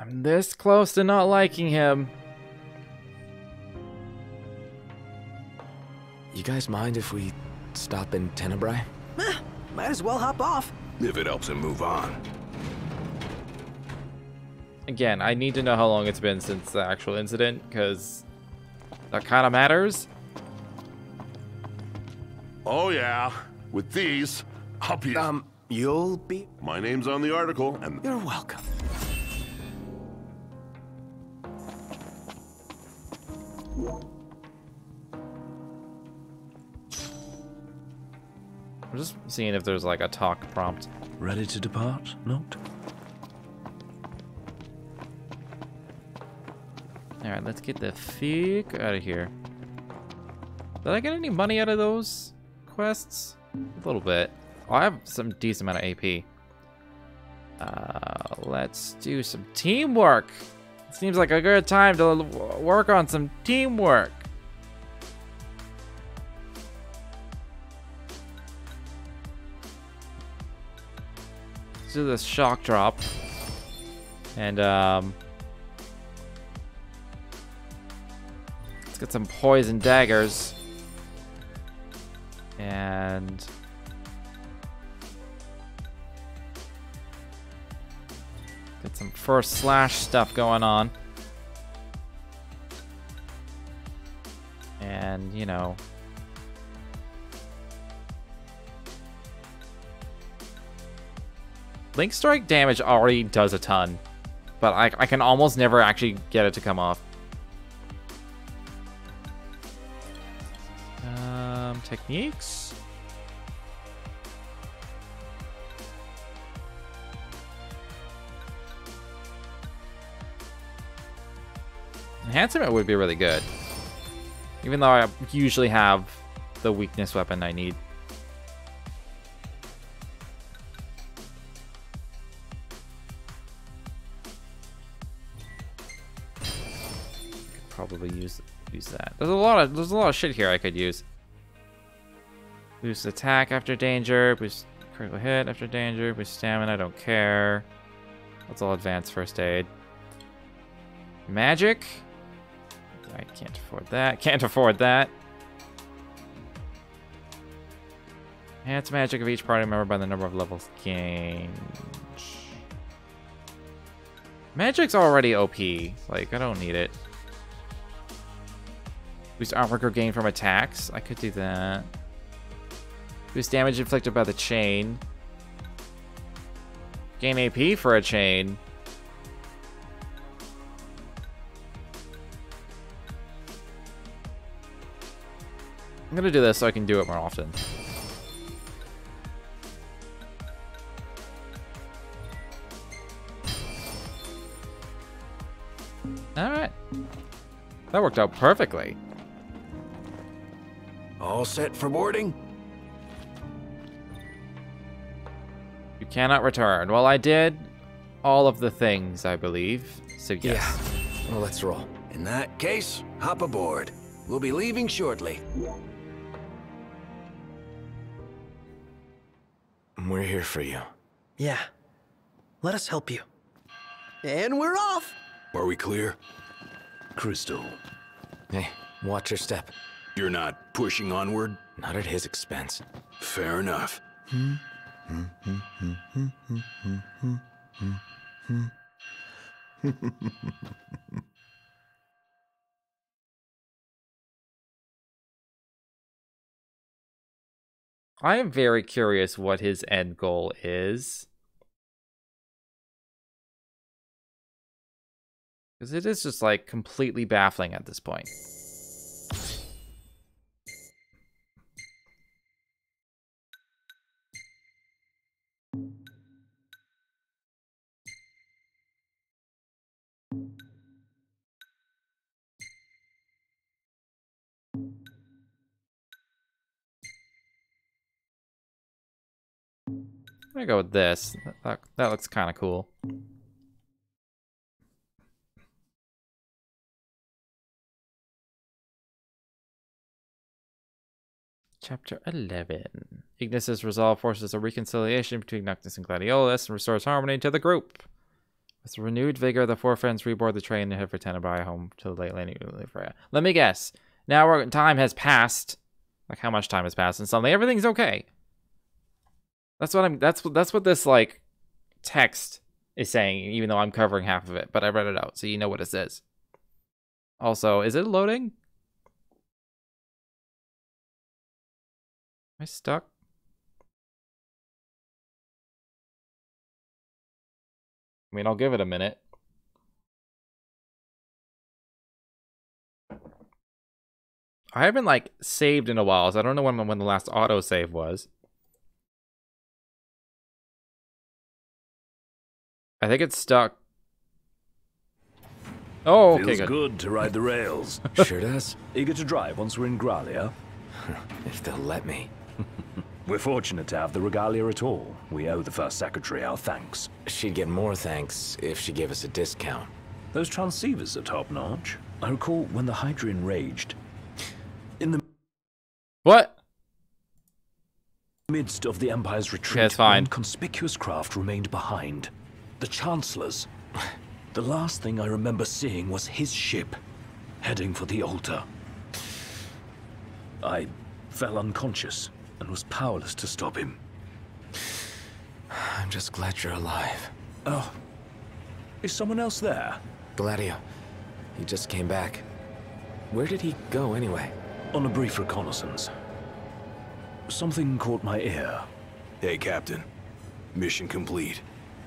I'm this close to not liking him. You guys mind if we stop in Tenebrae? Might as well hop off. If it helps him move on. Again, I need to know how long it's been since the actual incident, because that kind of matters. Oh yeah, with these, I'll be... You'll be... My name's on the article, and... You're welcome. I'm just seeing if there's like a talk prompt. Ready to depart, Note? Alright, let's get the fuck out of here. Did I get any money out of those quests? A little bit. Oh, I have some decent amount of AP. Let's do some teamwork. Seems like a good time to work on some teamwork. Let's do this shock drop. And, let's get some poison daggers. And... get some first slash stuff going on. And, you know... Link Strike damage already does a ton. But I can almost never actually get it to come off. Techniques? Enhancement would be really good. Even though I usually have the weakness weapon I need. Could probably use that. There's a lot of shit here I could use. Boost attack after danger, boost critical hit after danger, boost stamina, I don't care. That's all advanced first aid. Magic? I can't afford that. Can't afford that. Enhance magic of each party member by the number of levels gained. Magic's already OP. Like, I don't need it. Boost armor gain from attacks. I could do that. Boost damage inflicted by the chain. Gain AP for a chain. I'm gonna do this so I can do it more often. Alright. That worked out perfectly. All set for boarding? You cannot return. Well, I did all of the things, I believe. So, yes. Yeah. Well, let's roll. In that case, hop aboard. We'll be leaving shortly. We're here for you. Yeah. Let us help you. And we're off! Are we clear? Crystal. Hey, watch your step. You're not pushing onward? Not at his expense. Fair enough. I am very curious what his end goal is. Because it is just, like, completely baffling at this point. I'm gonna go with this. That looks kind of cool. Chapter 11. Ignis's resolve forces a reconciliation between Noctis and Gladiolus and restores harmony to the group. With renewed vigor, the four friends reboard the train and head for Tenebrae, home to the late Lady Freya. Let me guess. Now time has passed. Like how much time has passed, and suddenly everything's okay. That's what this like text is saying, even though I'm covering half of it. But I read it out, so you know what it says. Also, is it loading? Am I stuck? I mean, I'll give it a minute. I haven't like saved in a while, so I don't know when the last autosave was. I think it's stuck. Oh, okay, Feels good to ride the rails. Sure does. Eager to drive once we're in Gralia? If they'll let me. We're fortunate to have the regalia at all. We owe the first secretary our thanks. She'd get more thanks if she gave us a discount. Those transceivers are top-notch. I recall when the Hydrian raged. In the what? midst of the Empire's retreat, it's fine. one conspicuous craft remained behind. The Chancellor's. The last thing I remember seeing was his ship, heading for the altar. I fell unconscious and was powerless to stop him. I'm just glad you're alive. Oh, is someone else there? Gladio. He just came back. Where did he go anyway? On a brief reconnaissance. Something caught my ear. Hey, Captain. Mission complete.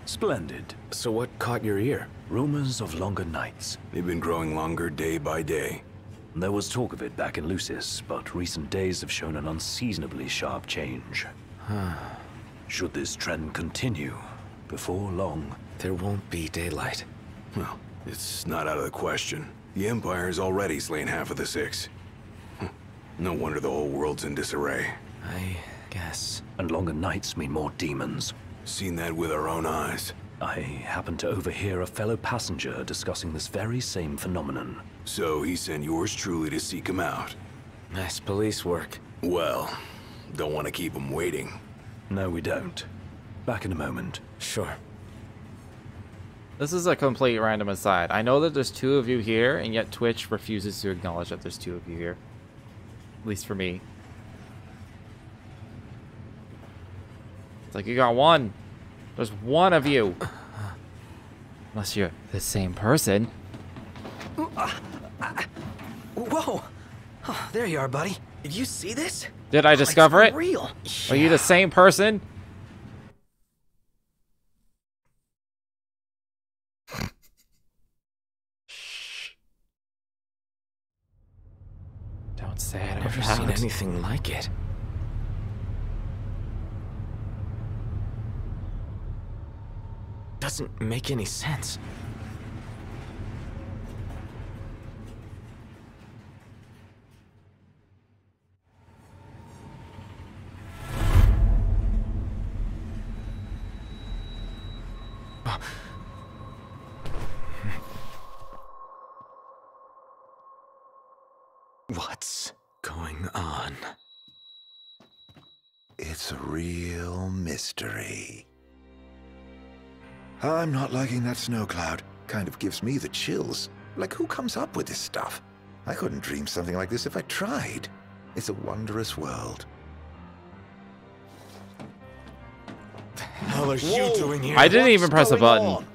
Splendid. So what caught your ear? Rumors of longer nights. They've been growing longer day by day. There was talk of it back in Lucis, but recent days have shown an unseasonably sharp change. Should this trend continue, before long... There won't be daylight. Well, it's not out of the question. The Empire's already slain half of the Six. No wonder the whole world's in disarray. I guess. And longer nights mean more demons. Seen that with our own eyes. I happened to overhear a fellow passenger discussing this very same phenomenon. So he sent yours truly to seek him out. Nice police work. Well, don't want to keep him waiting. No, we don't. Back in a moment. Sure. This is a complete random aside. I know that there's two of you here, and yet Twitch refuses to acknowledge that there's two of you here. At least for me. It's like you got one. There's one of you. Unless you're the same person. Whoa! Oh, there you are, buddy. Did you see this? Did I discover it's it? Real. Are you the same person? Shh. Don't say it. Never seen anything like it. Doesn't make any sense. What's going on? It's a real mystery. I'm not liking that snow cloud. Kind of gives me the chills. Like, who comes up with this stuff? I couldn't dream something like this if I tried. It's a wondrous world. The hell are you doing here? I didn't even press a What's button. going on?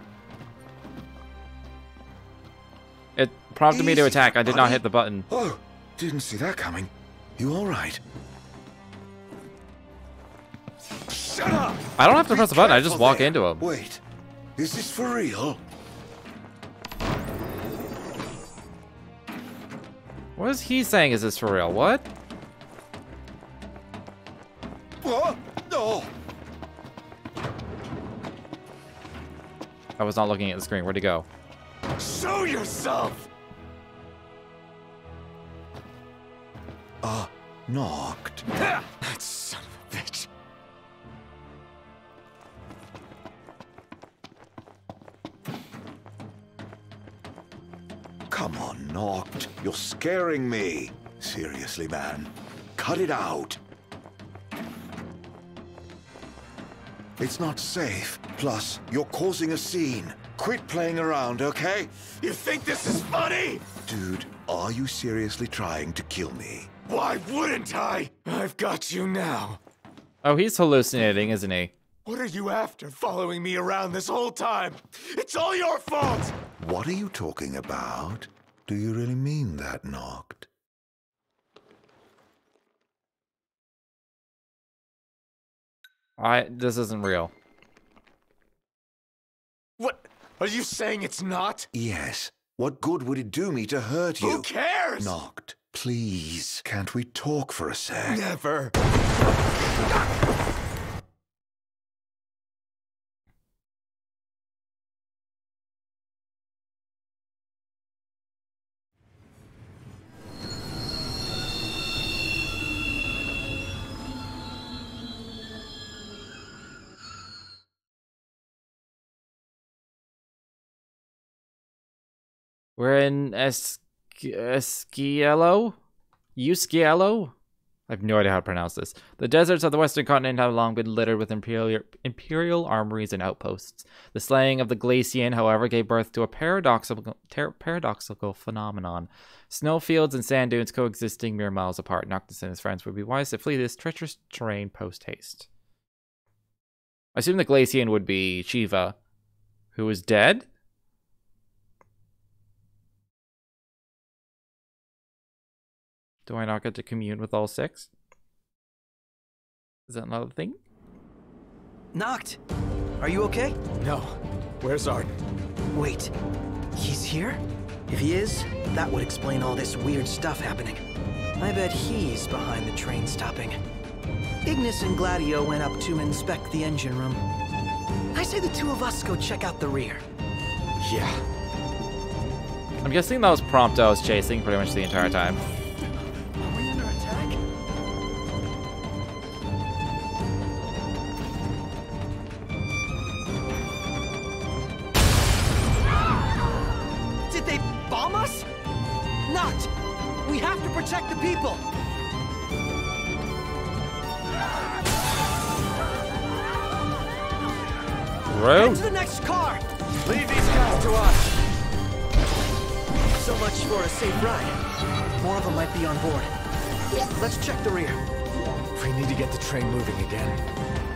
It prompted me to Easy, attack. I did not buddy. hit the button. Oh, didn't see that coming. You all right? Shut up! I don't have to press a button. I just Careful walk there. into him. Wait, is this for real? What is he saying? Is this for real? What? What? No! I was not looking at the screen. Where'd he go? Show yourself! Knocked. That son of a bitch. Come on, Knocked. You're scaring me. Seriously, man. Cut it out. It's not safe. Plus, you're causing a scene. Quit playing around, okay? You think this is funny? Dude, are you seriously trying to kill me? Why wouldn't I? I've got you now. Oh, he's hallucinating, isn't he? What are you after, following me around this whole time? It's all your fault! What are you talking about? Do you really mean that, Noct? This isn't real. What? Are you saying it's not? Yes. What good would it do me to hurt you? Who cares? Noct, please. Can't we talk for a sec? Never. We're in Esquielo? Usquielo? I have no idea how to pronounce this. The deserts of the western continent have long been littered with imperial armories and outposts. The slaying of the Glacian, however, gave birth to a paradoxical phenomenon. Snowfields and sand dunes coexisting mere miles apart. Noctis and his friends would be wise to flee this treacherous terrain post-haste. I assume the Glacian would be Shiva, who is dead? Do I not get to commune with all six? Is that another thing? Noct, are you okay? No. Where's Arden? Wait, he's here? If he is, that would explain all this weird stuff happening. I bet he's behind the train stopping. Ignis and Gladio went up to inspect the engine room. I say the two of us go check out the rear. Yeah. I'm guessing that was Prompto was chasing pretty much the entire time. Are we under attack? Did they bomb us? Not! We have to protect the people! Head to the next car! Leave these guys to us. So much for a safe ride. More of them might be on board. Let's check the rear. We need to get the train moving again.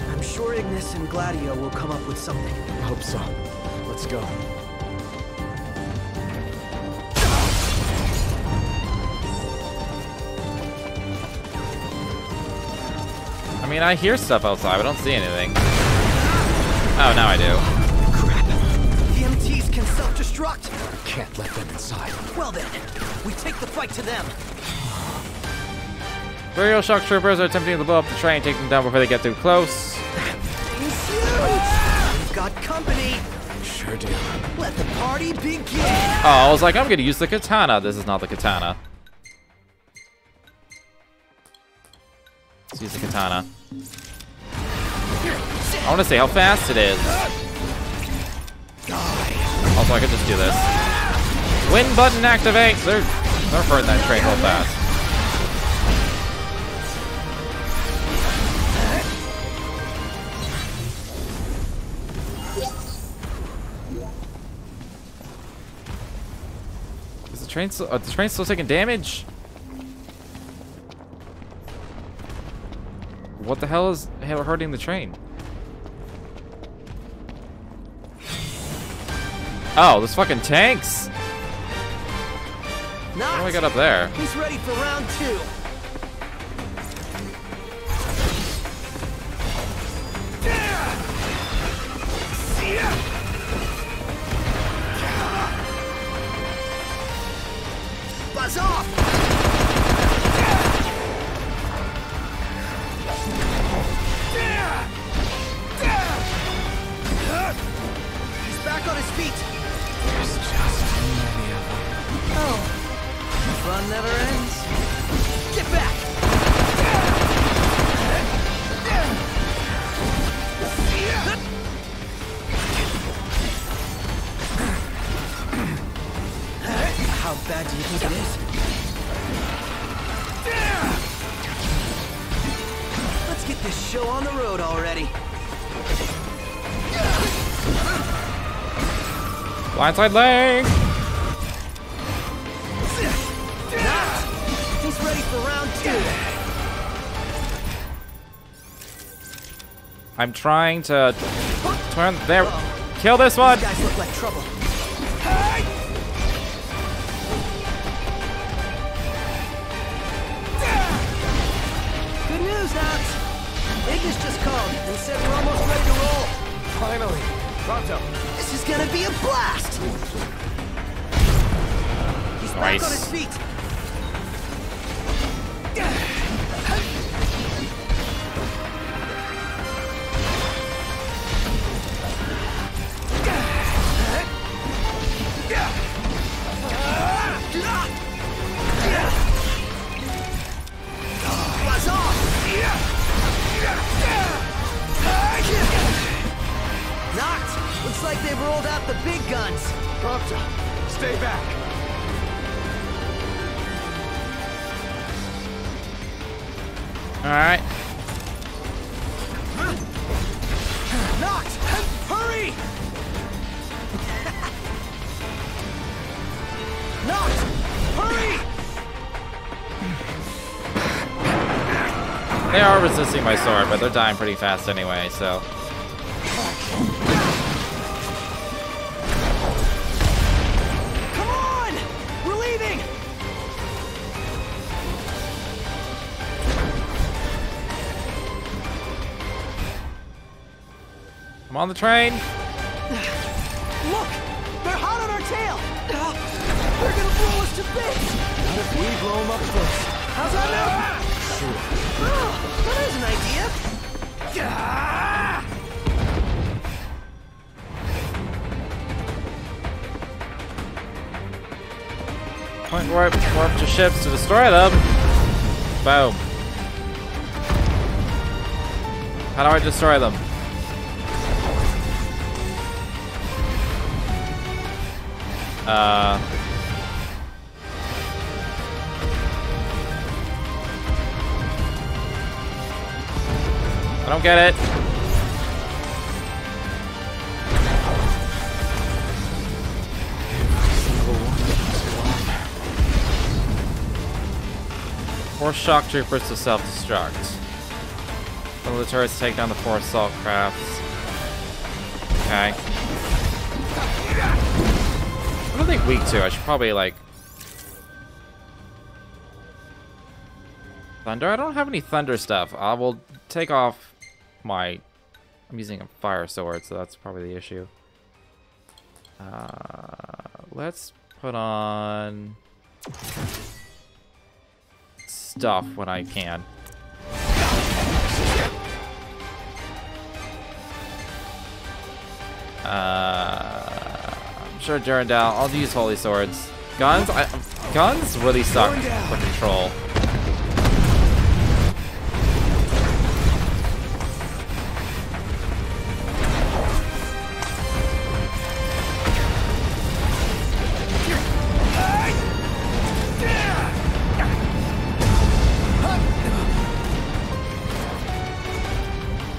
I'm sure Ignis and Gladio will come up with something. I hope so. Let's go. I mean, I hear stuff outside, but I don't see anything. Oh, now I do. Crap. The MTs can self-destruct. Can't let them inside. Well then, we take the fight to them. Imperial shock troopers are attempting to blow up the train, take them down before they get too close. He's huge! We've got company. Sure do. Let the party begin. Oh, I was like, I'm gonna use the katana. This is not the katana. Let's use the katana. I want to see how fast it is. Also, I could just do this. Win button activate. They're burning that train real fast. Is the train still taking damage? What the hell is hurting the train? Oh, those fucking tanks! What do we got up there? He's ready for round 2. Buzz off! He's back on his feet. There's just too many of them. Oh, fun never ends. Get back! How bad do you think it is? Let's get this show on the road already. Blindside leg! He's ready for round 2. I'm trying to turn there. Kill this one! These guys look like trouble. Good news, Nox. Ignis just called and said we're almost ready to roll. Finally. Pronto. This is gonna be a blast! He's back on his feet. Buzz off! Knocked! Looks like they've rolled out the big guns. Pronto. Stay back. Alright. Knocked! Hurry! Knocked! Hurry! They are resisting my sword, but they're dying pretty fast anyway, so. Come on! We're leaving! I'm on the train. Look! They're hot on our tail! They're gonna blow us to bits! What if we blow him up first? How's that now? Oh, that is an idea! Point warp to ships to destroy them. Boom. How do I destroy them? I don't get it. Force shock troopers to self-destruct. One of the turrets take down the 4 assault crafts. Okay. What are they weak to? I should probably like thunder. I don't have any thunder stuff. I will take off my. I'm using a fire sword, so that's probably the issue. Let's put on stuff when I can. I'm sure Durandal. I'll use holy swords. Guns. Guns really suck for control.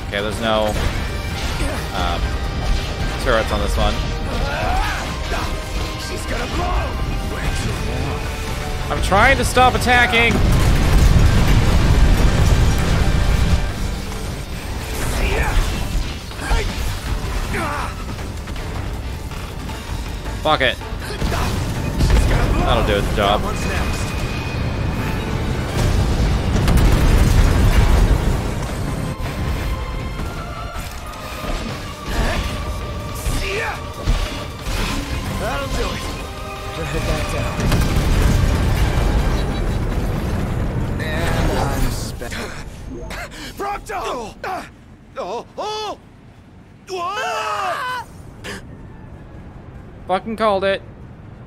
Okay, there's no turrets on this one. She's gonna blow! I'm trying to stop attacking. Fuck it. That'll do the job. What's next? That'll do it. Better head back down. And I'm spent. Procto! Fucking called it.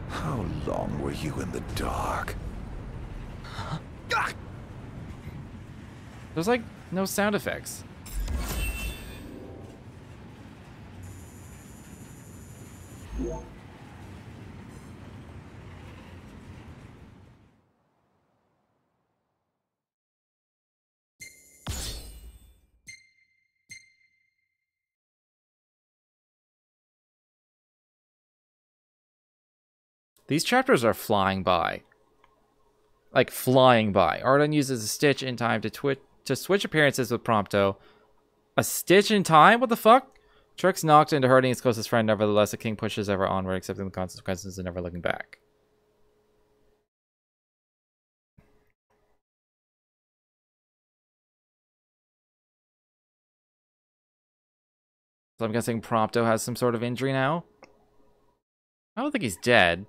How long were you in the dark? There's like no sound effects. These chapters are flying by. Like, flying by. Arden uses a stitch in time to switch appearances with Prompto. A stitch in time? What the fuck? Trix knocked into hurting his closest friend. Nevertheless, the king pushes ever onward, accepting the consequences and never looking back. So I'm guessing Prompto has some sort of injury now? I don't think he's dead.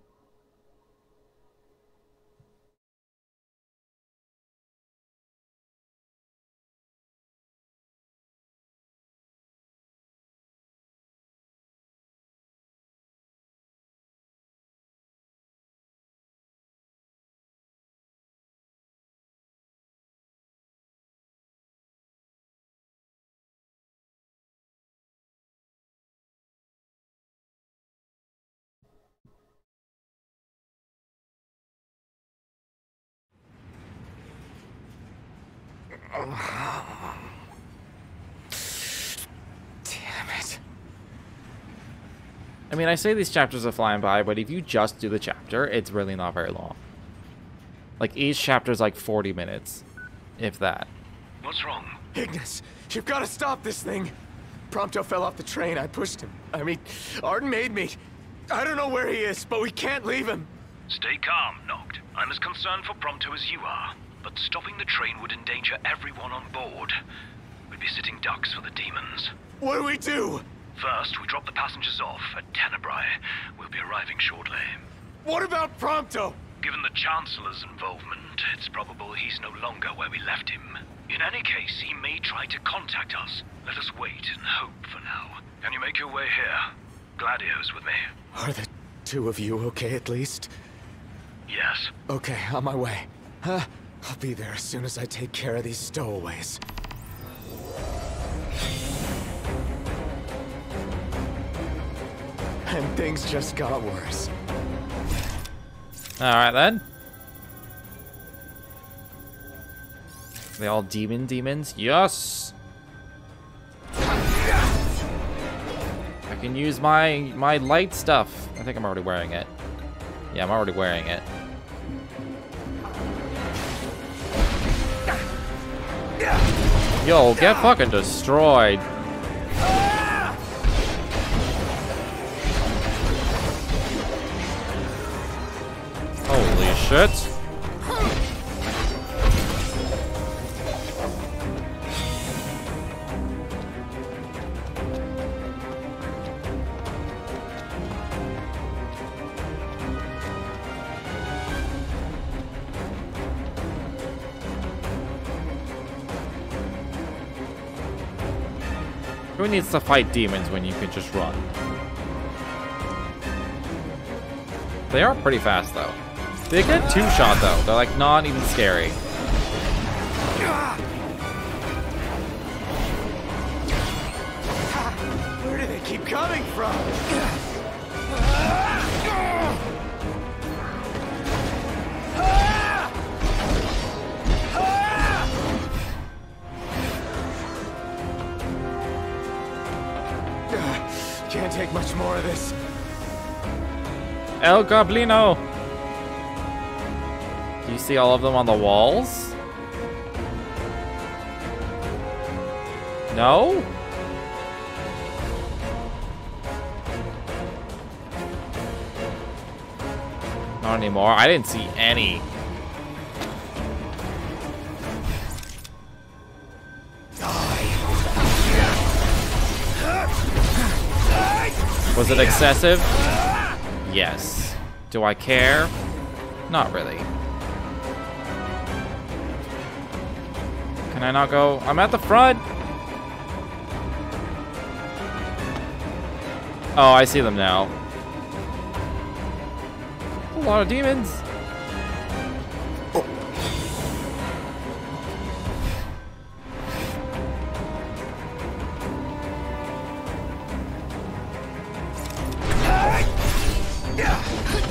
Damn it. I mean, I say these chapters are flying by, but if you just do the chapter, it's really not very long. Like, each chapter is like 40 minutes, if that. What's wrong? Ignis, you've got to stop this thing. Prompto fell off the train. I pushed him. I mean, Arden made me. I don't know where he is, but we can't leave him. Stay calm, Noct. I'm as concerned for Prompto as you are. But stopping the train would endanger everyone on board. We'd be sitting ducks for the demons. What do we do? First, we drop the passengers off at Tenebrae. We'll be arriving shortly. What about Prompto? Given the Chancellor's involvement, it's probable he's no longer where we left him. In any case, he may try to contact us. Let us wait and hope for now. Can you make your way here? Gladio's with me. Are the two of you okay at least? Yes. Okay, on my way. I'll be there as soon as I take care of these stowaways. And things just got worse. Alright then. They all demons? Yes! I can use my light stuff. I think I'm already wearing it. Yeah, I'm already wearing it. Yo, get fucking destroyed. Holy shit. Who needs to fight demons when you can just run? They are pretty fast though. They get two-shot though. They're like not even scary. Where do they keep coming from? Can't take much more of this. El Goblino! Do you see all of them on the walls? No? Not anymore. I didn't see any. Was it excessive? Yes. Do I care? Not really. Can I not go? I'm at the front! Oh, I see them now. A lot of demons.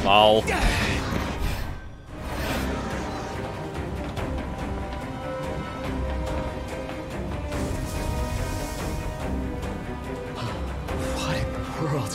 Lol. What in the world?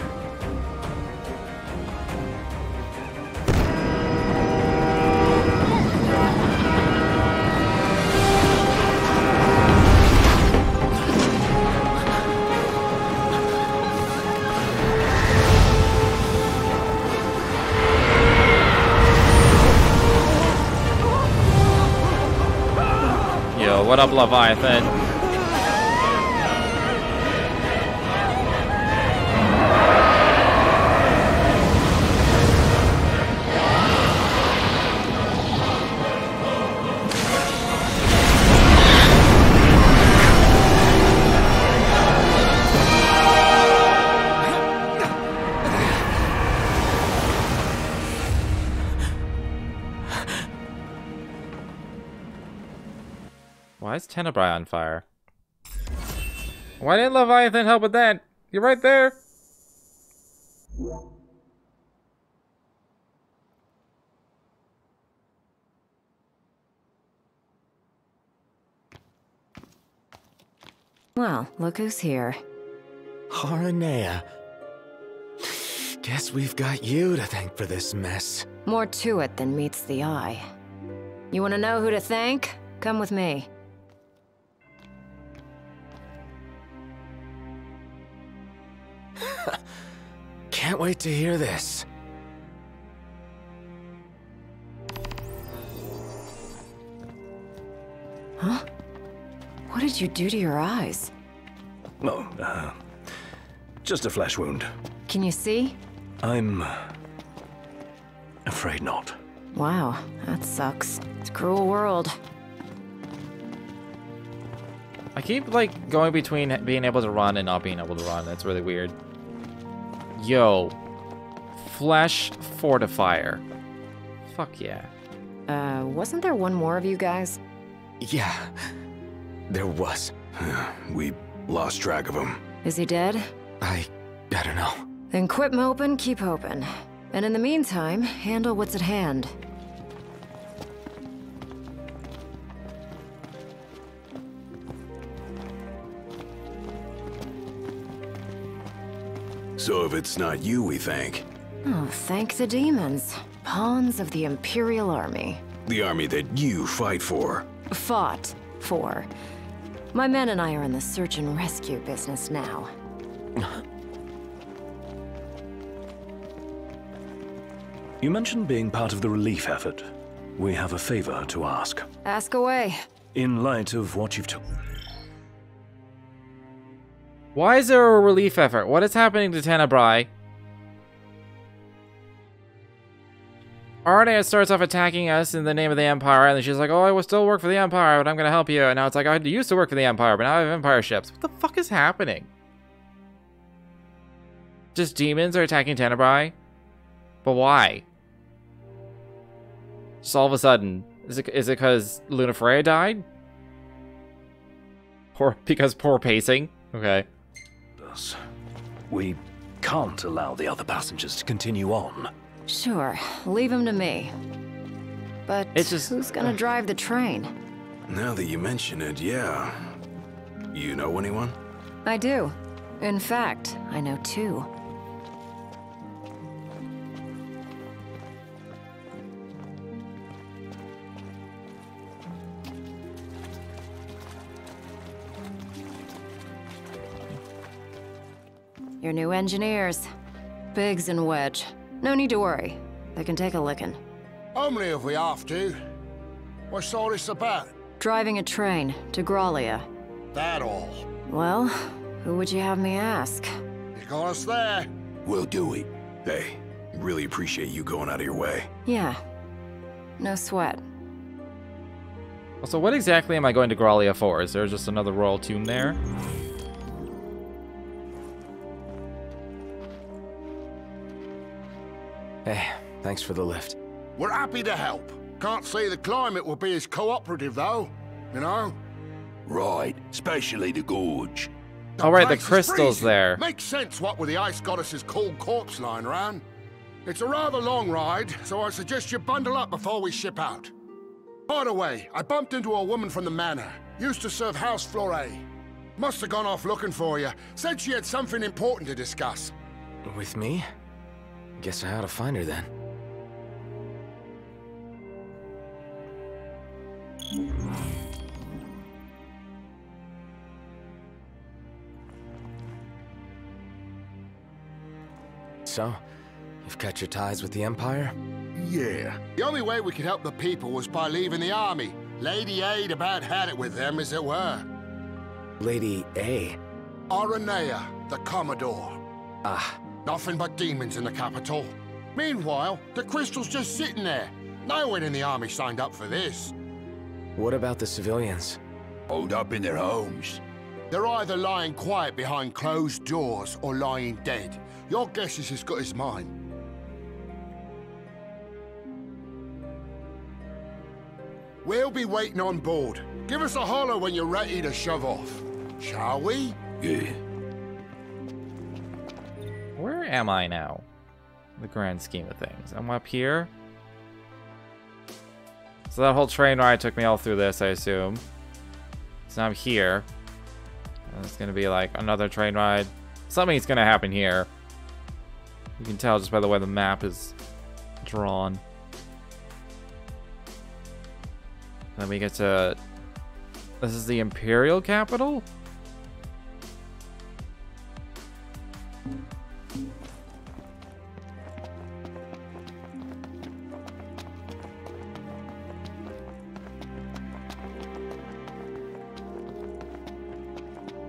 What up, Leviathan? Why is Tenebrae on fire? Why didn't Leviathan help with that? You're right there. Well, look who's here. Haranea. Guess we've got you to thank for this mess. More to it than meets the eye. You want to know who to thank? Come with me. Can't wait to hear this. Huh? What did you do to your eyes? Oh, just a flesh wound. Can you see? I'm afraid not. Wow, that sucks. It's a cruel world. I keep, like, going between being able to run and not being able to run. That's really weird. Yo. Flesh fortifier. Fuck yeah. Wasn't there one more of you guys? Yeah, there was. We lost track of him. Is he dead? I don't know. Then quit moping, keep hoping. And in the meantime, handle what's at hand. So if it's not you, we thank. Oh, thank the demons. Pawns of the Imperial Army. The army that you fight for. Fought for. My men and I are in the search and rescue business now. You mentioned being part of the relief effort. We have a favor to ask. Ask away. In light of what you've told... Why is there a relief effort? What is happening to Tenebrae? Arnea starts off attacking us in the name of the Empire, and then she's like, oh, I will still work for the Empire, but I'm gonna help you. And now it's like, I used to work for the Empire, but now I have Empire ships. What the fuck is happening? Just demons are attacking Tenebrae? But why? Just all of a sudden. Is it because Lunafreya died? Or because poor pacing? Okay. We can't allow the other passengers to continue on. Sure, leave him to me. But It's just- who's gonna drive the train? Now that you mention it, yeah. You know anyone? I do. In fact, I know two. Your new engineers. Biggs and Wedge. No need to worry. They can take a licking. Only if we have to. What's all this about? Driving a train to Graulia. That all. Well, who would you have me ask? You got us there. We'll do it. Hey, really appreciate you going out of your way. Yeah. No sweat. Also, what exactly am I going to Graulia for? Is there just another royal tomb there? Hey, thanks for the lift. We're happy to help. Can't say the climate will be as cooperative, though. You know? Right, especially the gorge. Oh, right, the place is crystal's freezing. there. Makes sense what with the ice goddess's cold corpse lying around. It's a rather long ride, so I suggest you bundle up before we ship out. By the way, I bumped into a woman from the manor. Used to serve House Flore. Must have gone off looking for you. Said she had something important to discuss. With me? Guess I ought to find her then. So, you've cut your ties with the Empire? Yeah. The only way we could help the people was by leaving the army. Lady A'd about had it with them, as it were. Lady A? Aranea, the Commodore. Ah. Nothing but demons in the capital. Meanwhile, the crystal's just sitting there. No one in the army signed up for this. What about the civilians? Holed up in their homes. They're either lying quiet behind closed doors or lying dead. Your guess is as good as mine. We'll be waiting on board. Give us a holler when you're ready to shove off. Shall we? Yeah. Where am I now? In the grand scheme of things. I'm up here. So that whole train ride took me all through this, I assume. So now I'm here. And it's gonna be like another train ride. Something's gonna happen here. You can tell just by the way the map is drawn. Then we get to... This is the Imperial capital?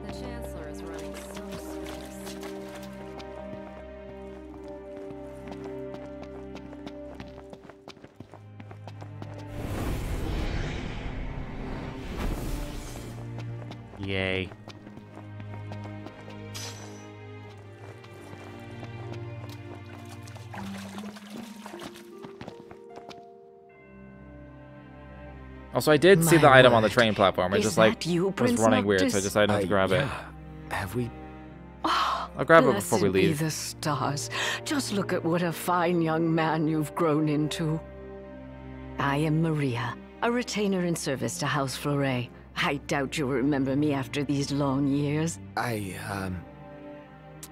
The Chancellor is running so serious. Yay. Also, I did see the item on the train platform. It just like was running weird, so I decided not to grab it. Have we? I'll grab it before we Blessed be leave. the stars. Just look at what a fine young man you've grown into. I am Maria, a retainer in service to House Fleuret. I doubt you'll remember me after these long years. I,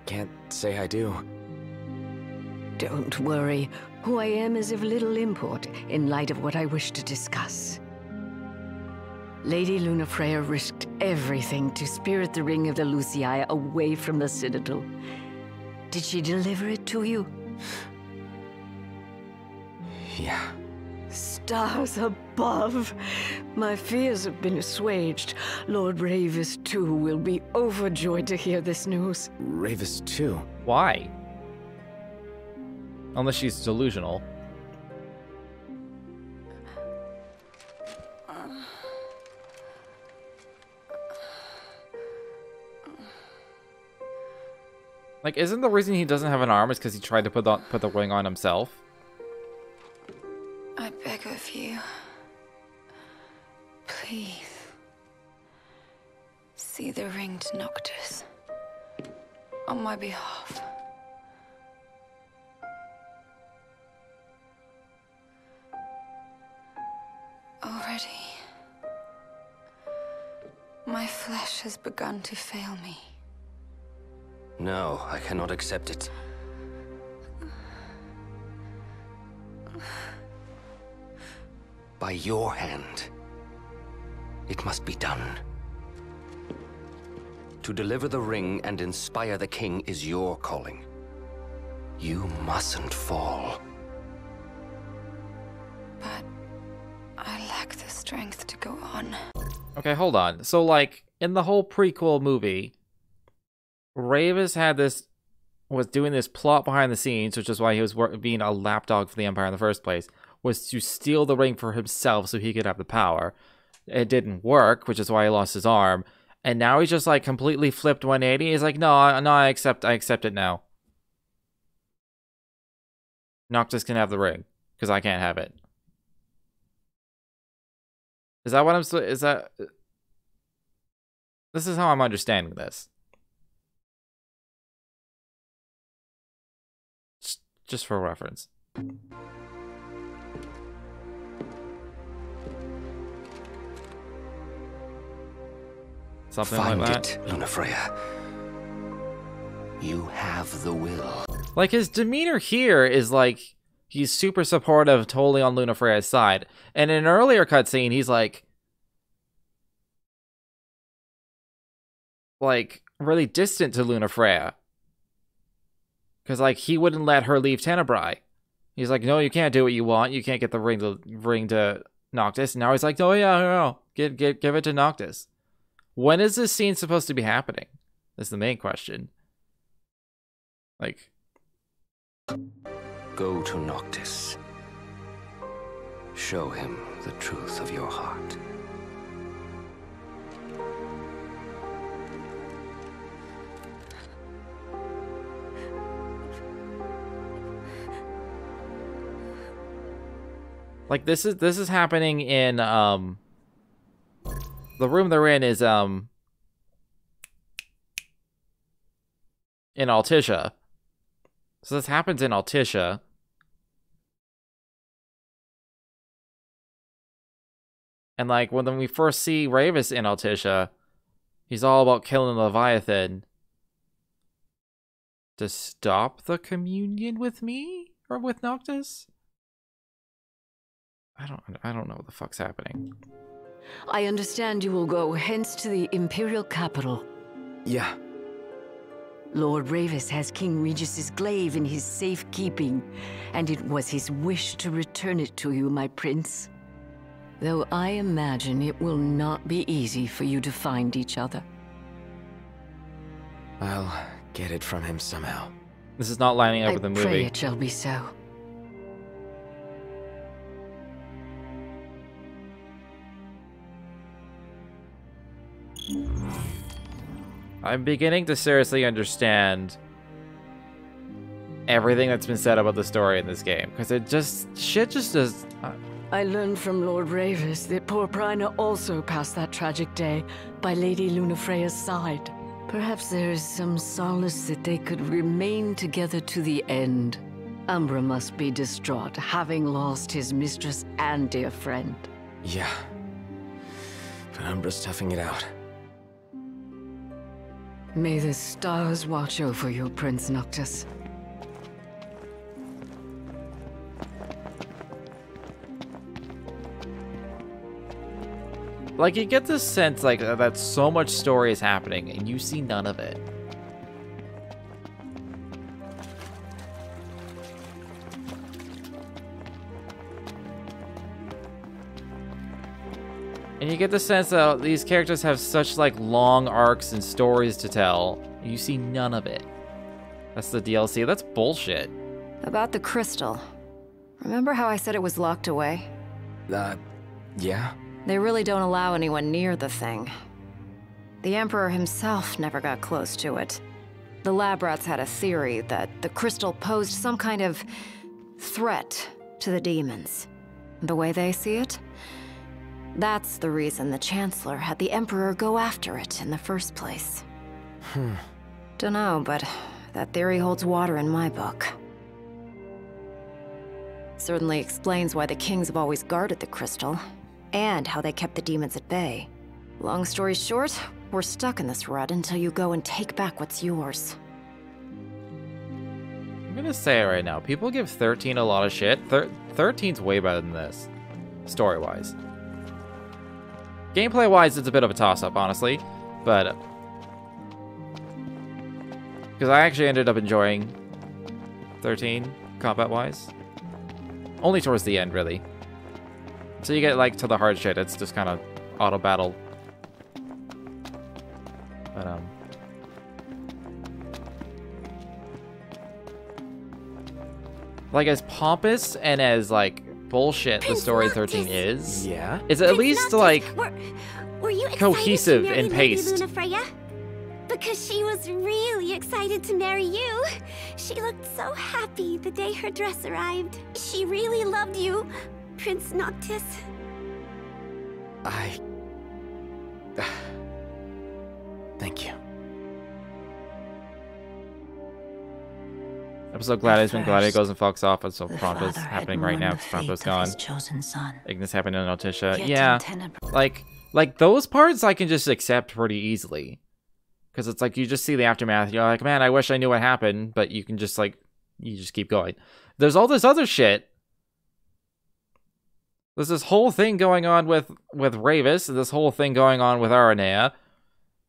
can't say I do. Don't worry. Who I am is of little import in light of what I wish to discuss. Lady Lunafreya risked everything to spirit the ring of the Lucii away from the Citadel. Did she deliver it to you? Yeah. Stars above! My fears have been assuaged. Lord Ravis, too, will be overjoyed to hear this news. Ravis too? Why? Unless she's delusional. Like, isn't the reason he doesn't have an arm is because he tried to put the ring on himself? I beg of you. Please. See the ringed Noctis. On my behalf. Already, my flesh has begun to fail me. No, I cannot accept it. By your hand, it must be done. To deliver the ring and inspire the king is your calling. You mustn't fall. But I lack the strength to go on. Okay, hold on. So, like, in the whole prequel movie, Ravis was doing this plot behind the scenes, which is why he was being a lapdog for the Empire in the first place, was to steal the ring for himself so he could have the power. It didn't work, which is why he lost his arm. And now he's just like completely flipped 180. He's like, no, I accept it now. Noctis can have the ring because I can't have it. Is that what this is how I'm understanding this. Just for reference. Something Find like that. it, Lunafreya. You have the will. Like, his demeanor here is like, he's super supportive, totally on Lunafreya's side. And in an earlier cutscene, he's like really distant to Lunafreya. Because, like, he wouldn't let her leave Tenebrae. He's like, no, you can't do what you want. You can't get the ring to Noctis. And now he's like, oh yeah, no. Give it to Noctis. When is this scene supposed to be happening? That's the main question. Like, go to Noctis. Show him the truth of your heart. like this is happening in the room they're in is in Altissia. So this happens in Altissia. And like when we first see Ravis in Altissia, he's all about killing Leviathan to stop the communion with me or with Noctis. I don't know what the fuck's happening. I understand you will go hence to the Imperial capital. Yeah. Lord Ravis has King Regis's glaive in his safekeeping, and it was his wish to return it to you, my prince. Though I imagine it will not be easy for you to find each other. I'll get it from him somehow. This is not lining up with the movie. I pray it shall be so. I'm beginning to seriously understand everything that's been said about the story in this game, because shit just does. I learned from Lord Ravis that poor Prina also passed that tragic day by Lady Lunafreya's side. Perhaps there is some solace that they could remain together to the end. Umbra must be distraught, having lost his mistress and dear friend. Yeah. But Umbra's toughing it out. May the stars watch over you, Prince Noctis. Like, you get this sense, like, that so much story is happening, and you see none of it. And you get the sense that these characters have such, like, long arcs and stories to tell. You see none of it. That's the DLC. That's bullshit. About the crystal. Remember how I said it was locked away? Yeah? They really don't allow anyone near the thing. The Emperor himself never got close to it. The lab rats had a theory that the crystal posed some kind of threat to the demons. The way they see it? That's the reason the Chancellor had the Emperor go after it in the first place. Dunno, but that theory holds water in my book. Certainly explains why the kings have always guarded the crystal, and how they kept the demons at bay. Long story short, we're stuck in this rut until you go and take back what's yours. I'm gonna say it right now. People give 13 a lot of shit. 13's way better than this, story-wise. Gameplay-wise, it's a bit of a toss-up, honestly, but because I actually ended up enjoying 13 combat-wise. Only towards the end, really. So you get, like, to the hard shit, it's just kind of auto-battle. But, like, as pompous and as, like, bullshit the story 13 is, it's at least, like, were you cohesive in and paced. Lunafreya? Because she was really excited to marry you. She looked so happy the day her dress arrived. She really loved you, Prince Noctis. Thank you. I'm so glad it's been Gladiator goes and fucks off, and so Prompto's happening right now because Prompto's gone. Ignis happened in Altissia. Yeah, like those parts I can just accept pretty easily. Because it's like, you just see the aftermath, you're like, man, I wish I knew what happened, but you can just, like, you just keep going. There's all this other shit. There's this whole thing going on with Ravis, and this whole thing going on with Aranea.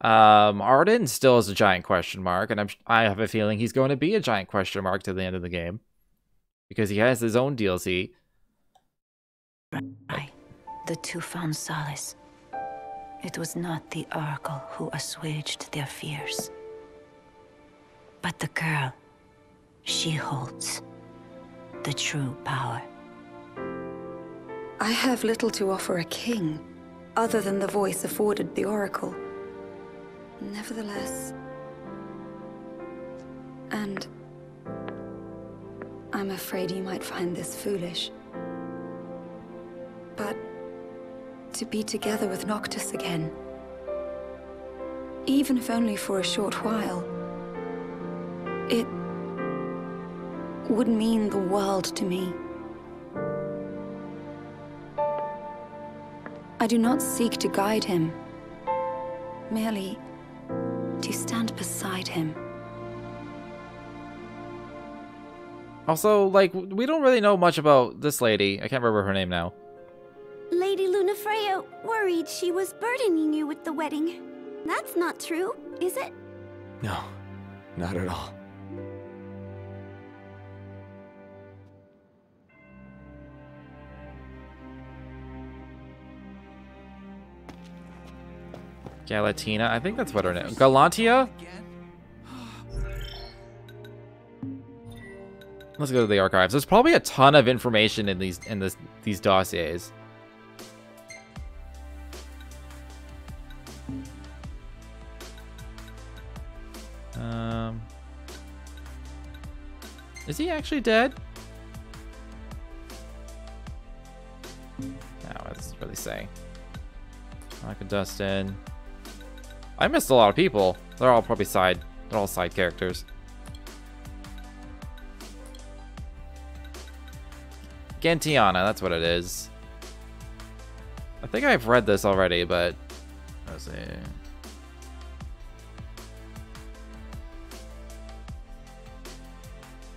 Arden still is a giant question mark, and I have a feeling he's going to be a giant question mark to the end of the game. Because he has his own DLC. the two found solace. It was not the Oracle who assuaged their fears, but the girl. She holds the true power. I have little to offer a king, other than the voice afforded the Oracle. Nevertheless... And... I'm afraid you might find this foolish. But... to be together with Noctis again, even if only for a short while, it would mean the world to me. I do not seek to guide him, merely to stand beside him. Also, like, we don't really know much about this lady. I can't remember her name now. Lady Lunafreya worried she was burdening you with the wedding. That's not true, is it? No, not at all. Galatina, I think that's what her name is. Galantia? Let's go to the archives. There's probably a ton of information in these dossiers. Is he actually dead? No, what does it really say? Michael Dustin. I missed a lot of people. They're all probably side characters. Gentiana, that's what it is. I think I've read this already, but let's see.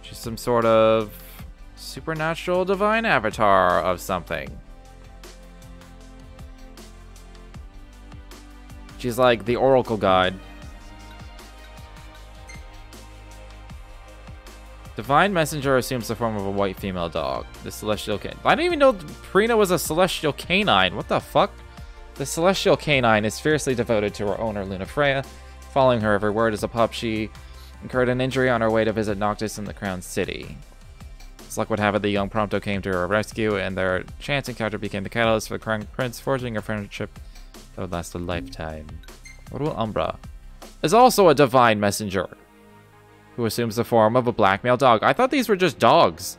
She's some sort of supernatural divine avatar of something. She's like the Oracle God. Divine Messenger assumes the form of a white female dog. The Celestial Canine. I didn't even know Prina was a Celestial Canine. What the fuck? The Celestial Canine is fiercely devoted to her owner, Lunafreya. Following her every word as a pup, she incurred an injury on her way to visit Noctis in the Crown City. As luck would have it, the young Prompto came to her rescue, and their chance encounter became the catalyst for the Crown Prince, forging a friendship that would last a lifetime. Little Umbra is also a Divine Messenger who assumes the form of a black male dog. I thought these were just dogs.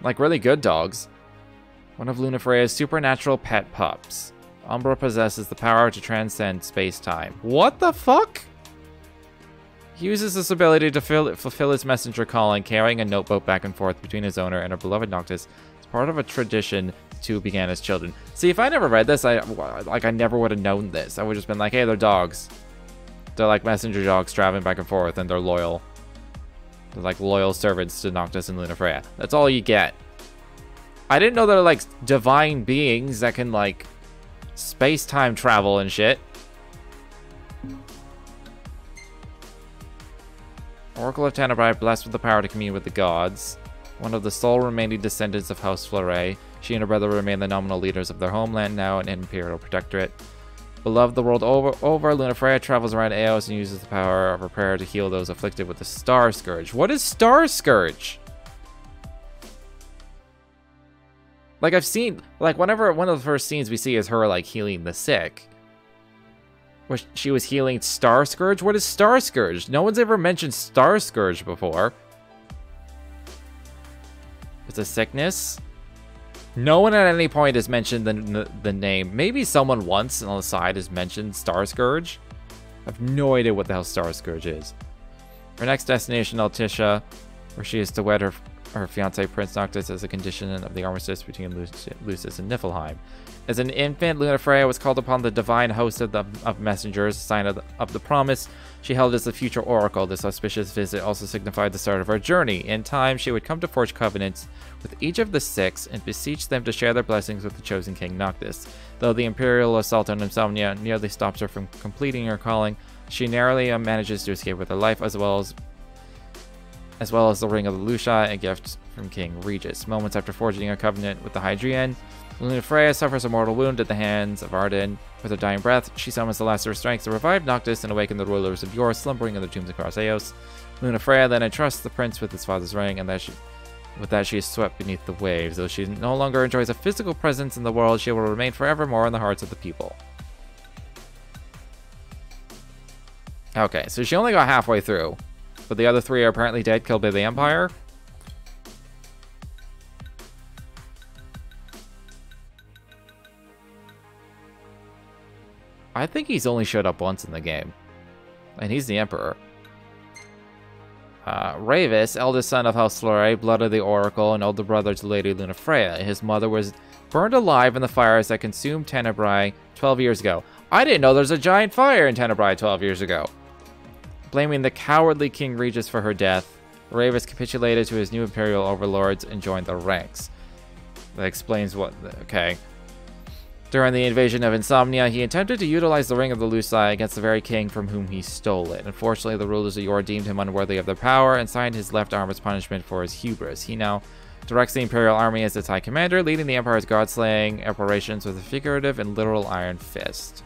Like really good dogs. One of Lunafreya's supernatural pet pups. Umbra possesses the power to transcend space-time. What the fuck? He uses this ability to fulfill his messenger calling, carrying a notebook back and forth between his owner and her beloved Noctis. It's part of a tradition two began as children. See, if I never read this, I never would have known this. I would have just been like, hey, they're dogs. They're like messenger dogs traveling back and forth, and they're loyal. They're like loyal servants to Noctis and Lunafreya. That's all you get. I didn't know they're like divine beings that can like space-time travel and shit. Oracle of Tenebrae, blessed with the power to commune with the gods. One of the sole remaining descendants of House Fleuret. She and her brother remain the nominal leaders of their homeland, now an imperial protectorate. Beloved the world over, Lunafreya travels around Eos and uses the power of her prayer to heal those afflicted with the Star Scourge. What is Star Scourge? Like, I've seen, like, whenever one of the first scenes we see is her, like, healing the sick. Where she was healing Star Scourge? What is Star Scourge? No one's ever mentioned Star Scourge before. It's a sickness. No one at any point has mentioned the name. Maybe someone once on the side has mentioned Star Scourge. I have no idea what the hell Star Scourge is. Her next destination, Altissia, where she is to wed her fiancé Prince Noctis as a condition of the armistice between Lucis and Niflheim. As an infant, Lunafreya was called upon the divine host of messengers, sign of the promise she held as the future oracle. This auspicious visit also signified the start of her journey. In time, she would come to forge covenants with each of the six and beseech them to share their blessings with the chosen king Noctis. Though the imperial assault on Insomnia nearly stops her from completing her calling, she narrowly manages to escape with her life, as well as as well as the Ring of the Lucia, a gift from King Regis. Moments after forging a covenant with the Hydrian, Lunafreya suffers a mortal wound at the hands of Arden. With her dying breath, she summons the last of her strength to revive Noctis and awaken the rulers of Yor, slumbering in the tombs across Eos. Lunafreya then entrusts the prince with his father's ring, and with that she is swept beneath the waves. Though she no longer enjoys a physical presence in the world, she will remain forevermore in the hearts of the people. Okay, so she only got halfway through, but the other three are apparently dead, killed by the Empire. I think he's only showed up once in the game, and he's the Emperor. Ravis, eldest son of House Flore, blood of the Oracle, and older brother to Lady Lunafreya. His mother was burned alive in the fires that consumed Tenebrae 12 years ago. I didn't know there's a giant fire in Tenebrae 12 years ago. Blaming the cowardly King Regis for her death, Ravis capitulated to his new imperial overlords and joined the ranks. That explains what... Okay. During the invasion of Insomnia, he attempted to utilize the Ring of the Luci against the very king from whom he stole it. Unfortunately, the rulers of Yor deemed him unworthy of their power and signed his left arm as punishment for his hubris. He now directs the Imperial Army as its High Commander, leading the Empire's god-slaying operations with a figurative and literal iron fist.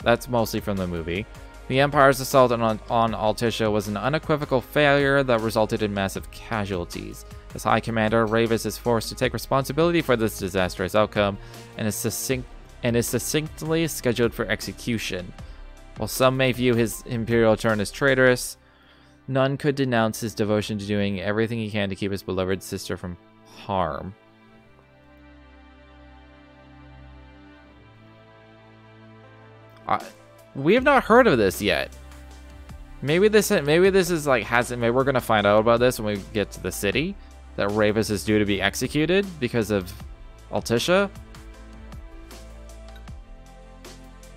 That's mostly from the movie. The Empire's assault on Altissia was an unequivocal failure that resulted in massive casualties. As High Commander, Ravis is forced to take responsibility for this disastrous outcome and is succinctly scheduled for execution. While some may view his imperial turn as traitorous, none could denounce his devotion to doing everything he can to keep his beloved sister from harm. We have not heard of this yet. Maybe this is like maybe we're gonna find out about this when we get to the city. That Ravis is due to be executed because of Altissia.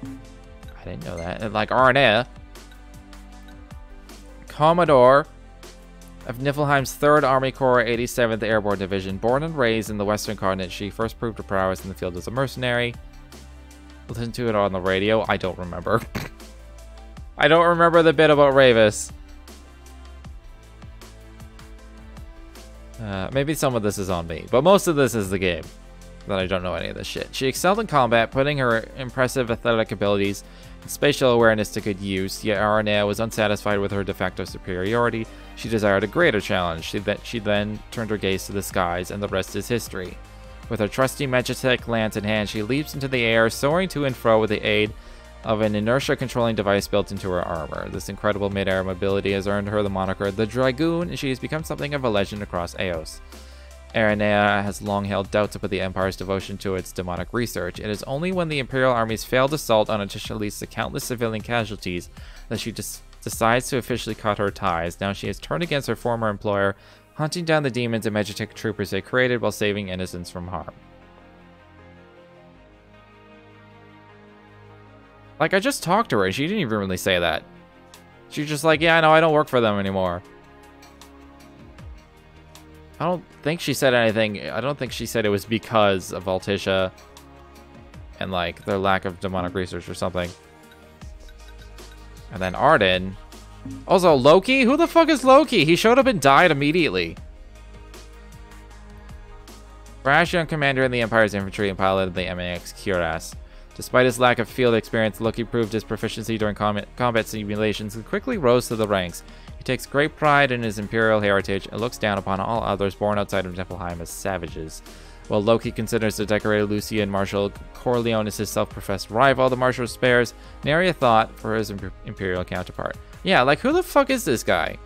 I didn't know that. And like Arnea, Commodore of Niflheim's 3rd Army Corps 87th Airborne Division, born and raised in the Western Continent, she first proved her prowess in the field as a mercenary. Listen to it on the radio. I don't remember. I don't remember the bit about Ravis. Maybe some of this is on me, but most of this is the game, that I don't know any of this shit. She excelled in combat, putting her impressive athletic abilities and spatial awareness to good use, yet Aranea was unsatisfied with her de facto superiority. She desired a greater challenge. She then turned her gaze to the skies, and the rest is history. With her trusty Magitech lance in hand, she leaps into the air, soaring to and fro with the aid of an inertia-controlling device built into her armor. This incredible mid-air mobility has earned her the moniker the Dragoon, and she has become something of a legend across Eos. Aranea has long held doubts about the Empire's devotion to its demonic research. It is only when the Imperial Army's failed assault on Altissia leads to countless civilian casualties that she decides to officially cut her ties. Now she has turned against her former employer, hunting down the demons and Magitech troopers they created while saving innocents from harm. Like, I just talked to her, and she didn't even really say that. She's just like, yeah, no, I don't work for them anymore. I don't think she said anything. I don't think she said it was because of Altissia and, like, their lack of demonic research or something. And then Arden. Also, Loki? Who the fuck is Loki? He showed up and died immediately. Brash young commander in the Empire's infantry and pilot of the MAX Cuirass. Despite his lack of field experience, Loki proved his proficiency during combat simulations and quickly rose to the ranks. He takes great pride in his imperial heritage and looks down upon all others born outside of Niflheim as savages. While Loki considers the decorated Lucian Marshal Corleone as his self-professed rival, the Marshal spares nary a thought for his imperial counterpart. Yeah, like, who the fuck is this guy?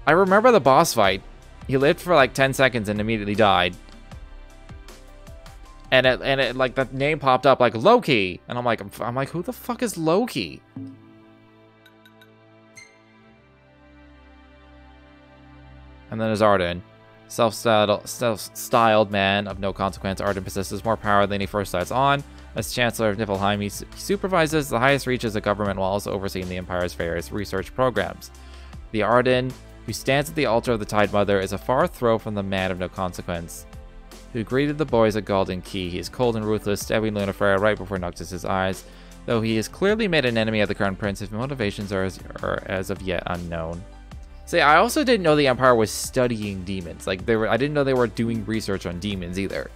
I remember the boss fight. He lived for like 10 seconds and immediately died. And it like the name popped up like Loki, and I'm like, who the fuck is Loki? And then there's Arden, self-styled man of no consequence. Arden possesses more power than he first lets on. As Chancellor of Niflheim, he supervises the highest reaches of government while also overseeing the Empire's various research programs. The Arden, who stands at the altar of the Tide Mother, is a far throw from the man of no consequence who greeted the boys at Golden Key. He is cold and ruthless, stabbing Lunafreya right before Noctis' eyes. Though he has clearly made an enemy of the Crown Prince, his motivations are as of yet unknown. See, I also didn't know the Empire was studying demons. Like, I didn't know they were doing research on demons either.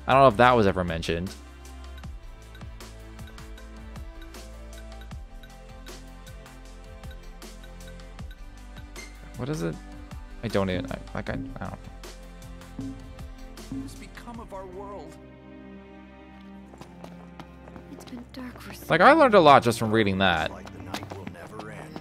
I don't know if that was ever mentioned. What is it? I don't even, I don't know. What's become of our world? It's been dark for so Like, I learned a lot just from reading that. Like the night will never end.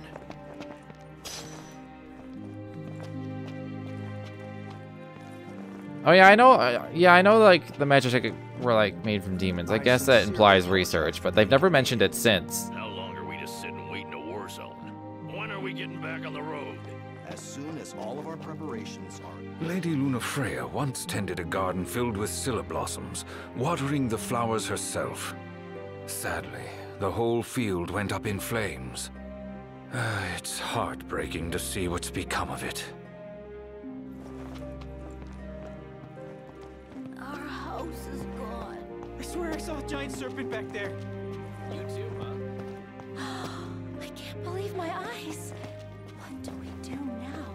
Oh yeah, I know. Yeah, I know. Like the magic were like made from demons. I guess that implies research, but they've never mentioned it since. How long are we just sitting waiting a war zone? When are we getting back on the road? As soon as all of our preparations are... Lady Lunafreya once tended a garden filled with scilla blossoms, watering the flowers herself. Sadly, the whole field went up in flames. It's heartbreaking to see what's become of it. Our house is gone. I swear I saw a giant serpent back there. You too, huh? I can't believe my eyes. What do we do now?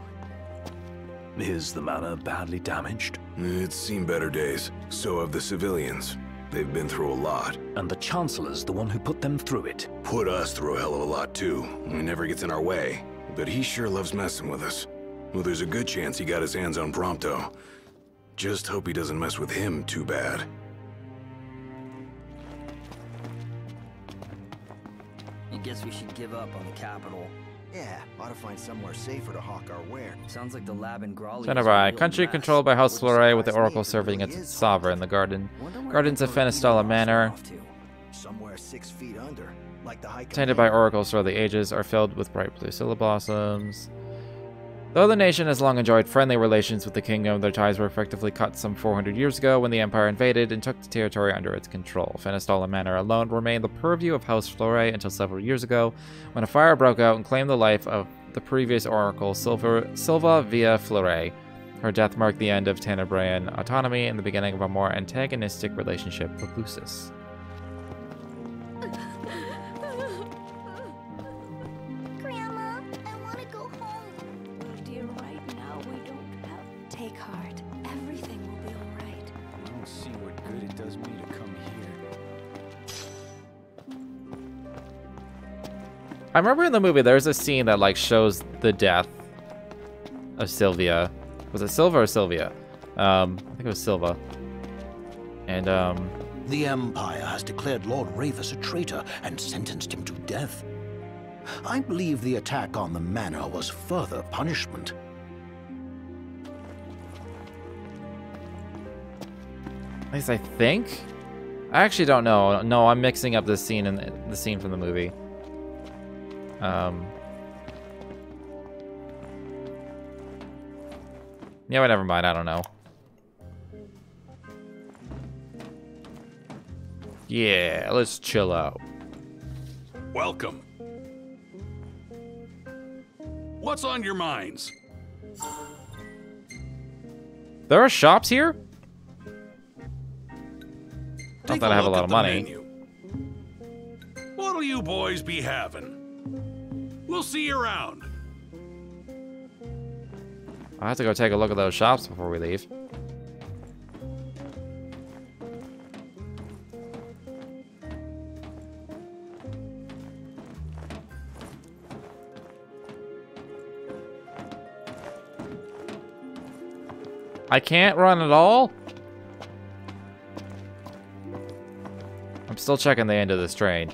Is the manor badly damaged? It's seen better days. So have the civilians. They've been through a lot. And the Chancellor's the one who put them through it. Put us through a hell of a lot, too. He never gets in our way. But he sure loves messing with us. Well, there's a good chance he got his hands on Prompto. Just hope he doesn't mess with him too bad. I guess we should give up on the capital. Yeah, ought to find somewhere safer to hawk our ware. Sounds like the lab in Grawley. Centered by country controlled by House Fleury, with the Oracle serving as its sovereign. The Gardens of Fenestalla Manor, Somewhere 6 feet under, like the High tended by oracles throughout the ages, are filled with bright blue scilla blossoms. Though the nation has long enjoyed friendly relations with the kingdom, their ties were effectively cut some 400 years ago when the Empire invaded and took the territory under its control. Fenestalla Manor alone remained the purview of House Fleury until several years ago, when a fire broke out and claimed the life of the previous oracle, Silva Via Fleury. Her death marked the end of Tenebraean autonomy and the beginning of a more antagonistic relationship with Lucis. Grandma, I want to go home. Oh dear, right now we don't have... Take heart. Everything will be all right. I don't see what good it does me to come here. I remember in the movie there's a scene that like shows the death of Sylvia. Was it Silva or Sylvia? I think it was Silva. And The Empire has declared Lord Ravus a traitor and sentenced him to death. I believe the attack on the manor was further punishment. at least I think. I actually don't know. No, I'm mixing up this scene and the scene from the movie. Yeah, but never mind. I don't know. Yeah, let's chill out. Welcome. What's on your minds? There are shops here? Not Take that I have a look lot at of the money. menu. What'll you boys be having? We'll see you around. I have to go take a look at those shops before we leave. I can't run at all? I'm still checking the end of this train.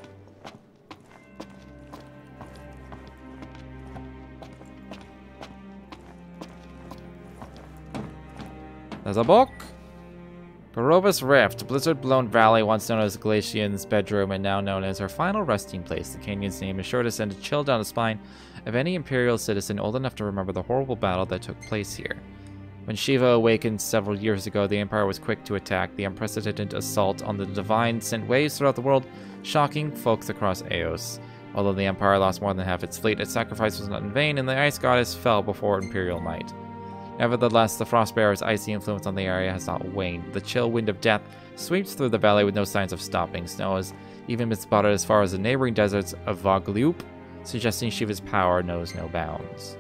There's a book. Barovus Rift, blizzard-blown valley, once known as Glacian's bedroom and now known as her final resting place. The canyon's name is sure to send a chill down the spine of any Imperial citizen old enough to remember the horrible battle that took place here. When Shiva awakened several years ago, the Empire was quick to attack. The unprecedented assault on the Divine sent waves throughout the world, shocking folks across Eos. Although the Empire lost more than half its fleet, its sacrifice was not in vain, and the Ice Goddess fell before Imperial might. Nevertheless, the Frostbearer's icy influence on the area has not waned. The chill wind of death sweeps through the valley with no signs of stopping. Snow has even been spotted as far as the neighboring deserts of Vogloop, suggesting Shiva's power knows no bounds.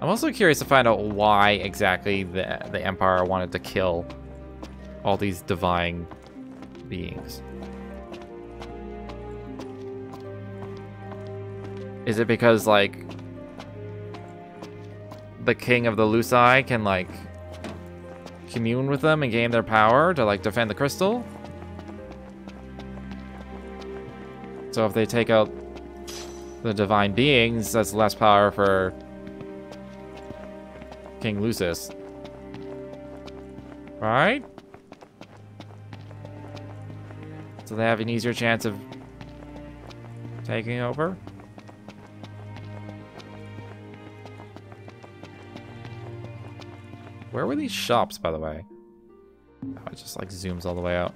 I'm also curious to find out why exactly the Empire wanted to kill all these divine beings. Is it because, like, the king of the Luci can, like, commune with them and gain their power to, like, defend the crystal? So if they take out the divine beings, that's less power for King Lucis. Right? So they have an easier chance of taking over? Where were these shops, by the way? Oh, it just like zooms all the way out.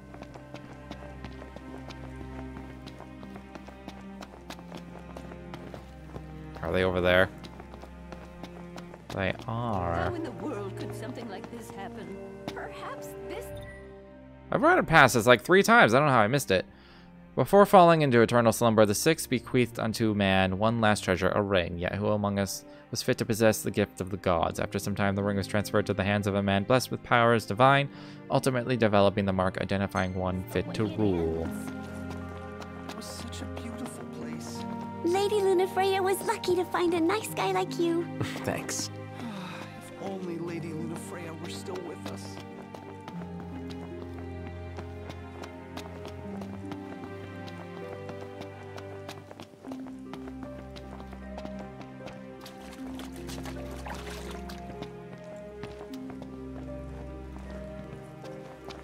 Are they over there? They are. How in the world could something like this happen? Perhaps this... I've run it past this like 3 times. I don't know how I missed it. Before falling into eternal slumber, the six bequeathed unto man one last treasure, a ring. Yet who among us was fit to possess the gift of the gods? After some time, the ring was transferred to the hands of a man blessed with powers divine, ultimately developing the mark identifying one fit to rule. It was such a beautiful place. Lady Lunafreya was lucky to find a nice guy like you. Thanks. If only Lady Lunafreya were still with us.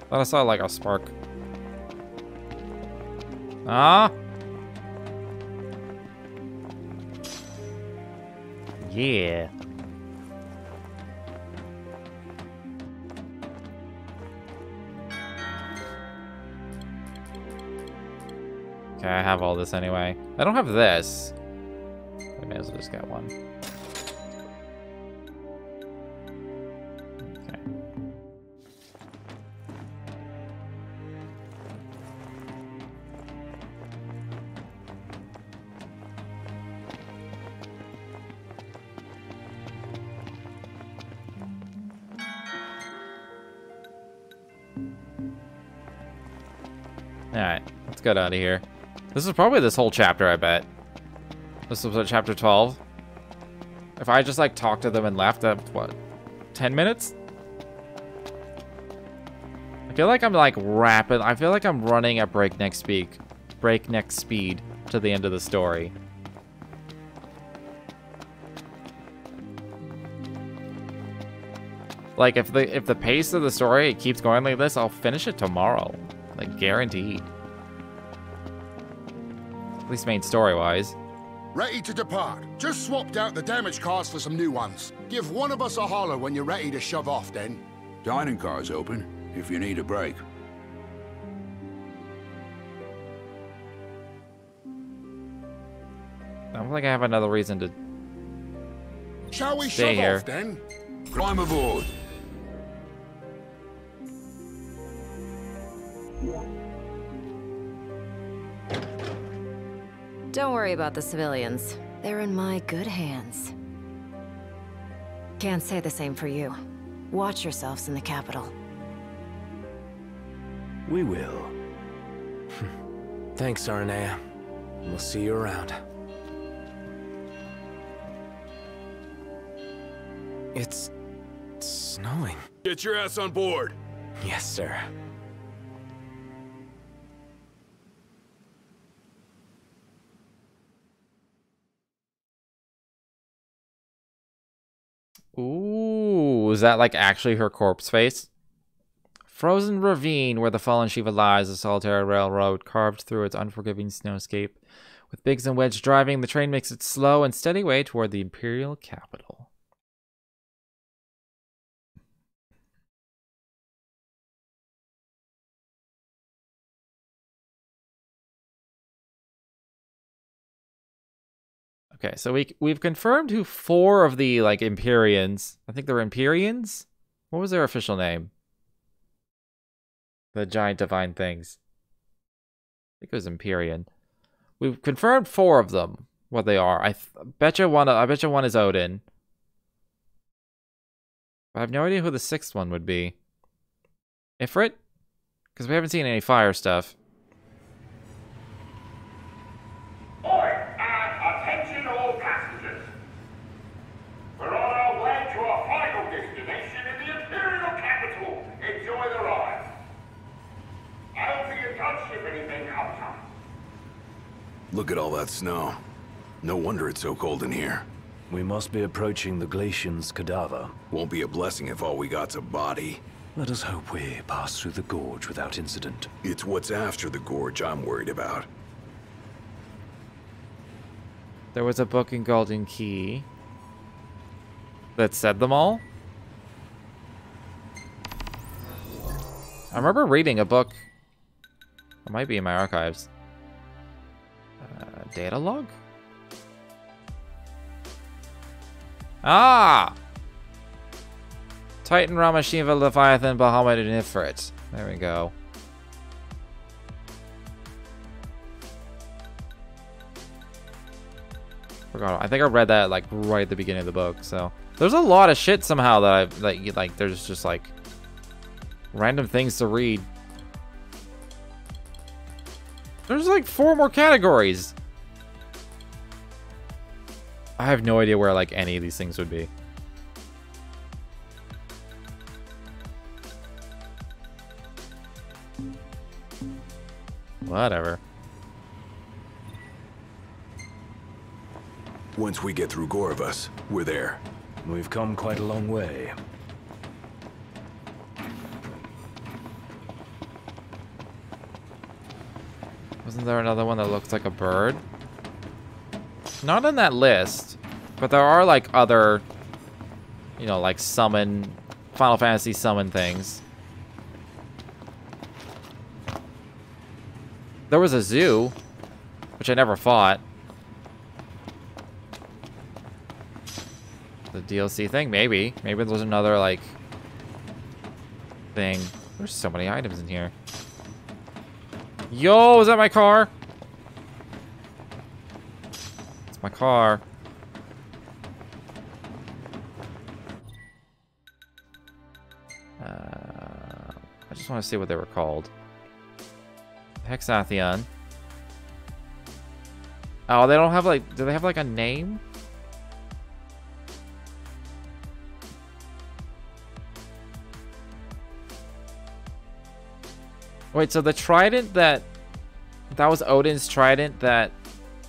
Thought I saw like a spark. Ah! Yeah. Okay, I have all this anyway. I don't have this. I may as well just get one. Okay. Alright, let's get out of here. This is probably this whole chapter, I bet. This was chapter 12. If I just like talked to them and left, that what, 10 minutes? I feel like I'm like rapid. I feel like I'm running at breakneck speed to the end of the story. Like if the pace of the story keeps going like this, I'll finish it tomorrow. Like guaranteed. At least main story-wise. Ready to depart. Just swapped out the damaged cars for some new ones. Give one of us a holler when you're ready to shove off, then. Dining car's open, if you need a break. I don't think I have another reason to Shall we stay shove here. off, then? Climb aboard. Don't worry about the civilians. They're in my good hands. Can't say the same for you. Watch yourselves in the capital. We will. Thanks, Arnea. We'll see you around. It's snowing. Get your ass on board. Yes, sir. Ooh, is that like actually her corpse face? Frozen ravine where the fallen Shiva lies, a solitary railroad carved through its unforgiving snowscape. With Biggs and Wedge driving, the train makes its slow and steady way toward the Imperial capital. Okay, so we've confirmed who 4 of the, like, Empyreans... I think they're Empyreans? What was their official name? The giant divine things. I think it was Empyrean. We've confirmed 4 of them, what they are. I bet you one is Odin. I have no idea who the 6th one would be. Ifrit? Because we haven't seen any fire stuff. Attention all passengers. We're on our way to our final destination in the Imperial capital. Enjoy the ride. I'll be in touch if anything comes up. Look at all that snow. No wonder it's so cold in here. We must be approaching the Glacian's cadaver. Won't be a blessing if all we got's a body. Let us hope we pass through the gorge without incident. It's what's after the gorge I'm worried about. There was a book in Golden Key that said them all. I remember reading a book. It might be in my archives. Data log? Ah! Titan, Rama, Shiva, Leviathan, Bahamut, and Ifrit. There we go. Forgot. I think I read that like right at the beginning of the book. So there's a lot of shit somehow that I've like. There's just like random things to read. There's like 4 more categories. I have no idea where like any of these things would be. Whatever. Once we get through Gorovus, we're there. We've come quite a long way. Wasn't there another one that looks like a bird? Not on that list, but there are like other, you know, like summon, Final Fantasy summon things. There was a zoo, which I never fought. The DLC thing, maybe. Maybe there's another, like, thing. There's so many items in here. Yo, is that my car? It's my car. I just want to see what they were called. Hexathion. Oh, they don't have, like... Do they have, like, a name? Wait, so the trident that was Odin's trident that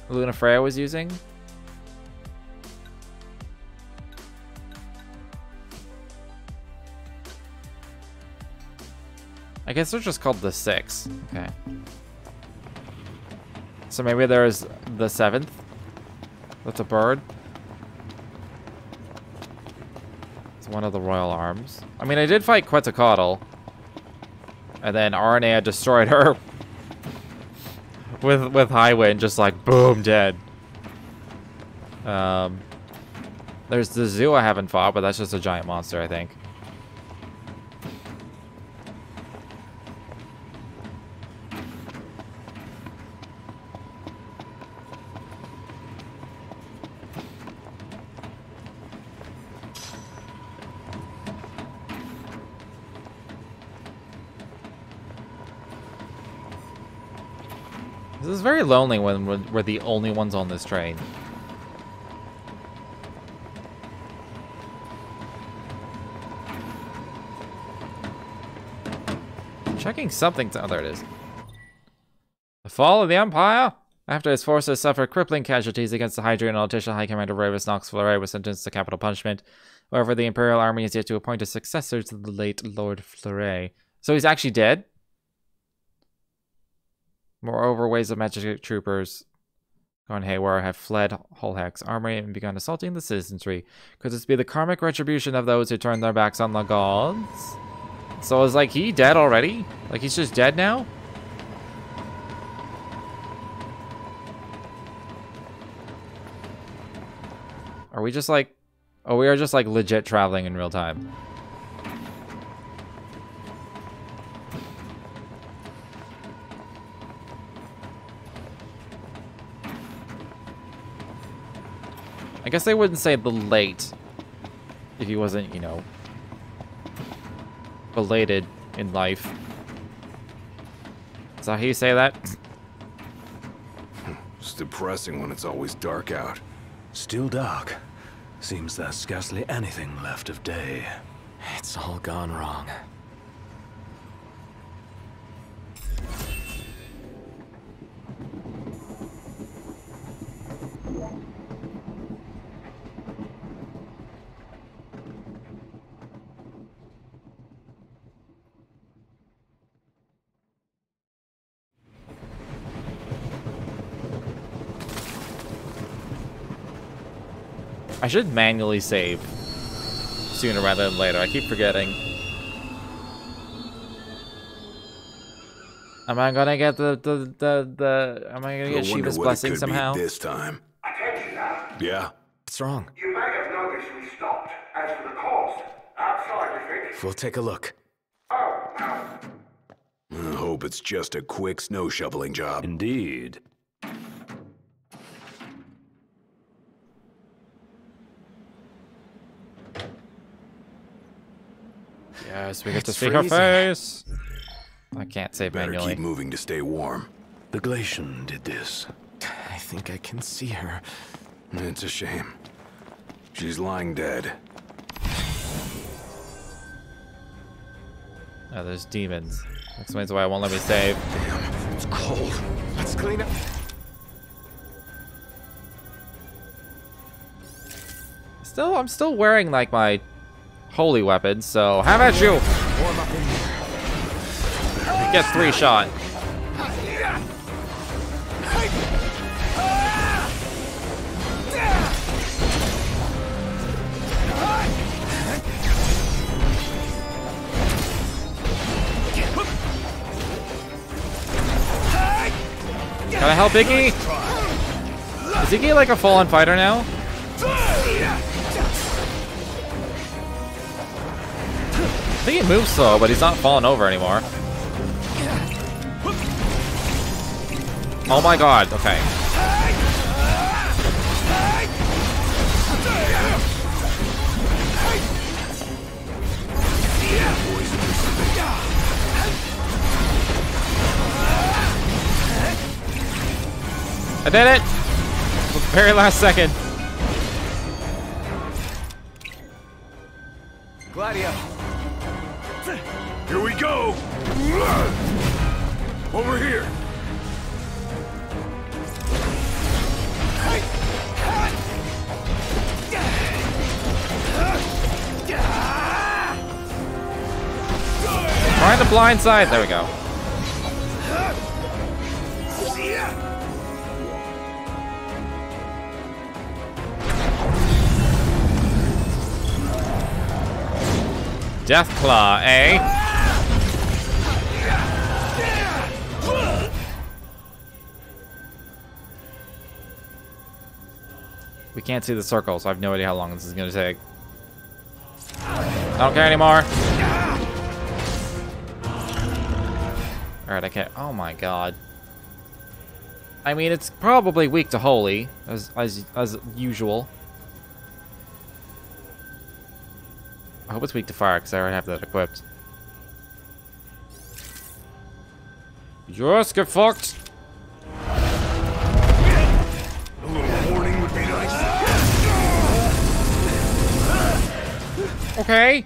Lunafreya was using? I guess they're just called the 6. Okay. So maybe there's the 7th. That's a bird. It's one of the royal arms. I mean, I did fight Quetzalcoatl. And then Arnea destroyed her with Highwind, just like boom, dead. There's the zoo I haven't fought, but that's just a giant monster, I think. This is very lonely when we're the only ones on this train. Checking something. Oh, there it is. The fall of the Empire. After his forces suffered crippling casualties against the Hydrian and Altissia, High Commander Ravus Nox Fleury was sentenced to capital punishment. However, the Imperial Army is yet to appoint a successor to the late Lord Fleury. So he's actually dead? Moreover, waves of magic troopers gone haywire have fled Holheck's armory and begun assaulting the citizenry. Could this be the karmic retribution of those who turned their backs on the gods? So is like he dead already? Like he's just dead now? Are we just like... Oh, we are just like legit traveling in real time. I guess they wouldn't say late if he wasn't, you know, belated in life. Is that how you say that? It's depressing when it's always dark out. Still dark. Seems there's scarcely anything left of day. It's all gone wrong. I should manually save sooner rather than later. I keep forgetting. Am I gonna get am I gonna get Shiva's blessing somehow? This time. Attention now. Yeah. What's wrong? You may have noticed we stopped. As for the cause, outside, you think? We'll take a look. Oh, no. I hope it's just a quick snow shoveling job. Indeed. Yes, we get to see her face. I can't save Better manually. keep moving to stay warm. The Glacian did this. I think I can see her. It's a shame. She's lying dead. Oh, there's demons. Explains why it won't let me save. Damn, it's cold. Let's clean up. I'm still wearing like my holy weapon, so have at you. Get 3 shot. Gotta help Iggy. Is Iggy like a full-on fighter now? I think he moves slow, but he's not falling over anymore. Oh my god, okay. I did it! The very last second. Gladio. Here we go! Over here! Trying the blind side. There we go. Deathclaw, eh? We can't see the circle, so I have no idea how long this is gonna take. I don't care anymore. Alright, I can't. Oh my god. I mean, it's probably weak to holy, as usual. I hope it's weak to fire, because I already have that equipped. Just get fucked! A little warning would be nice. Okay.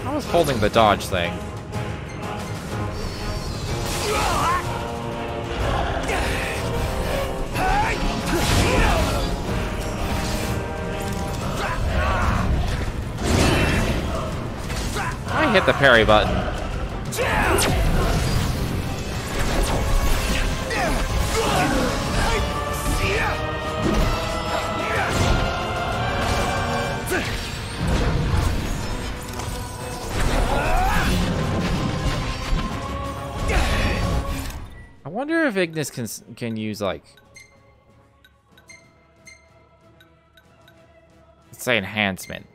I was holding the dodge thing. I hit the parry button. wonder if Ignis can use, like, let's say enhancement.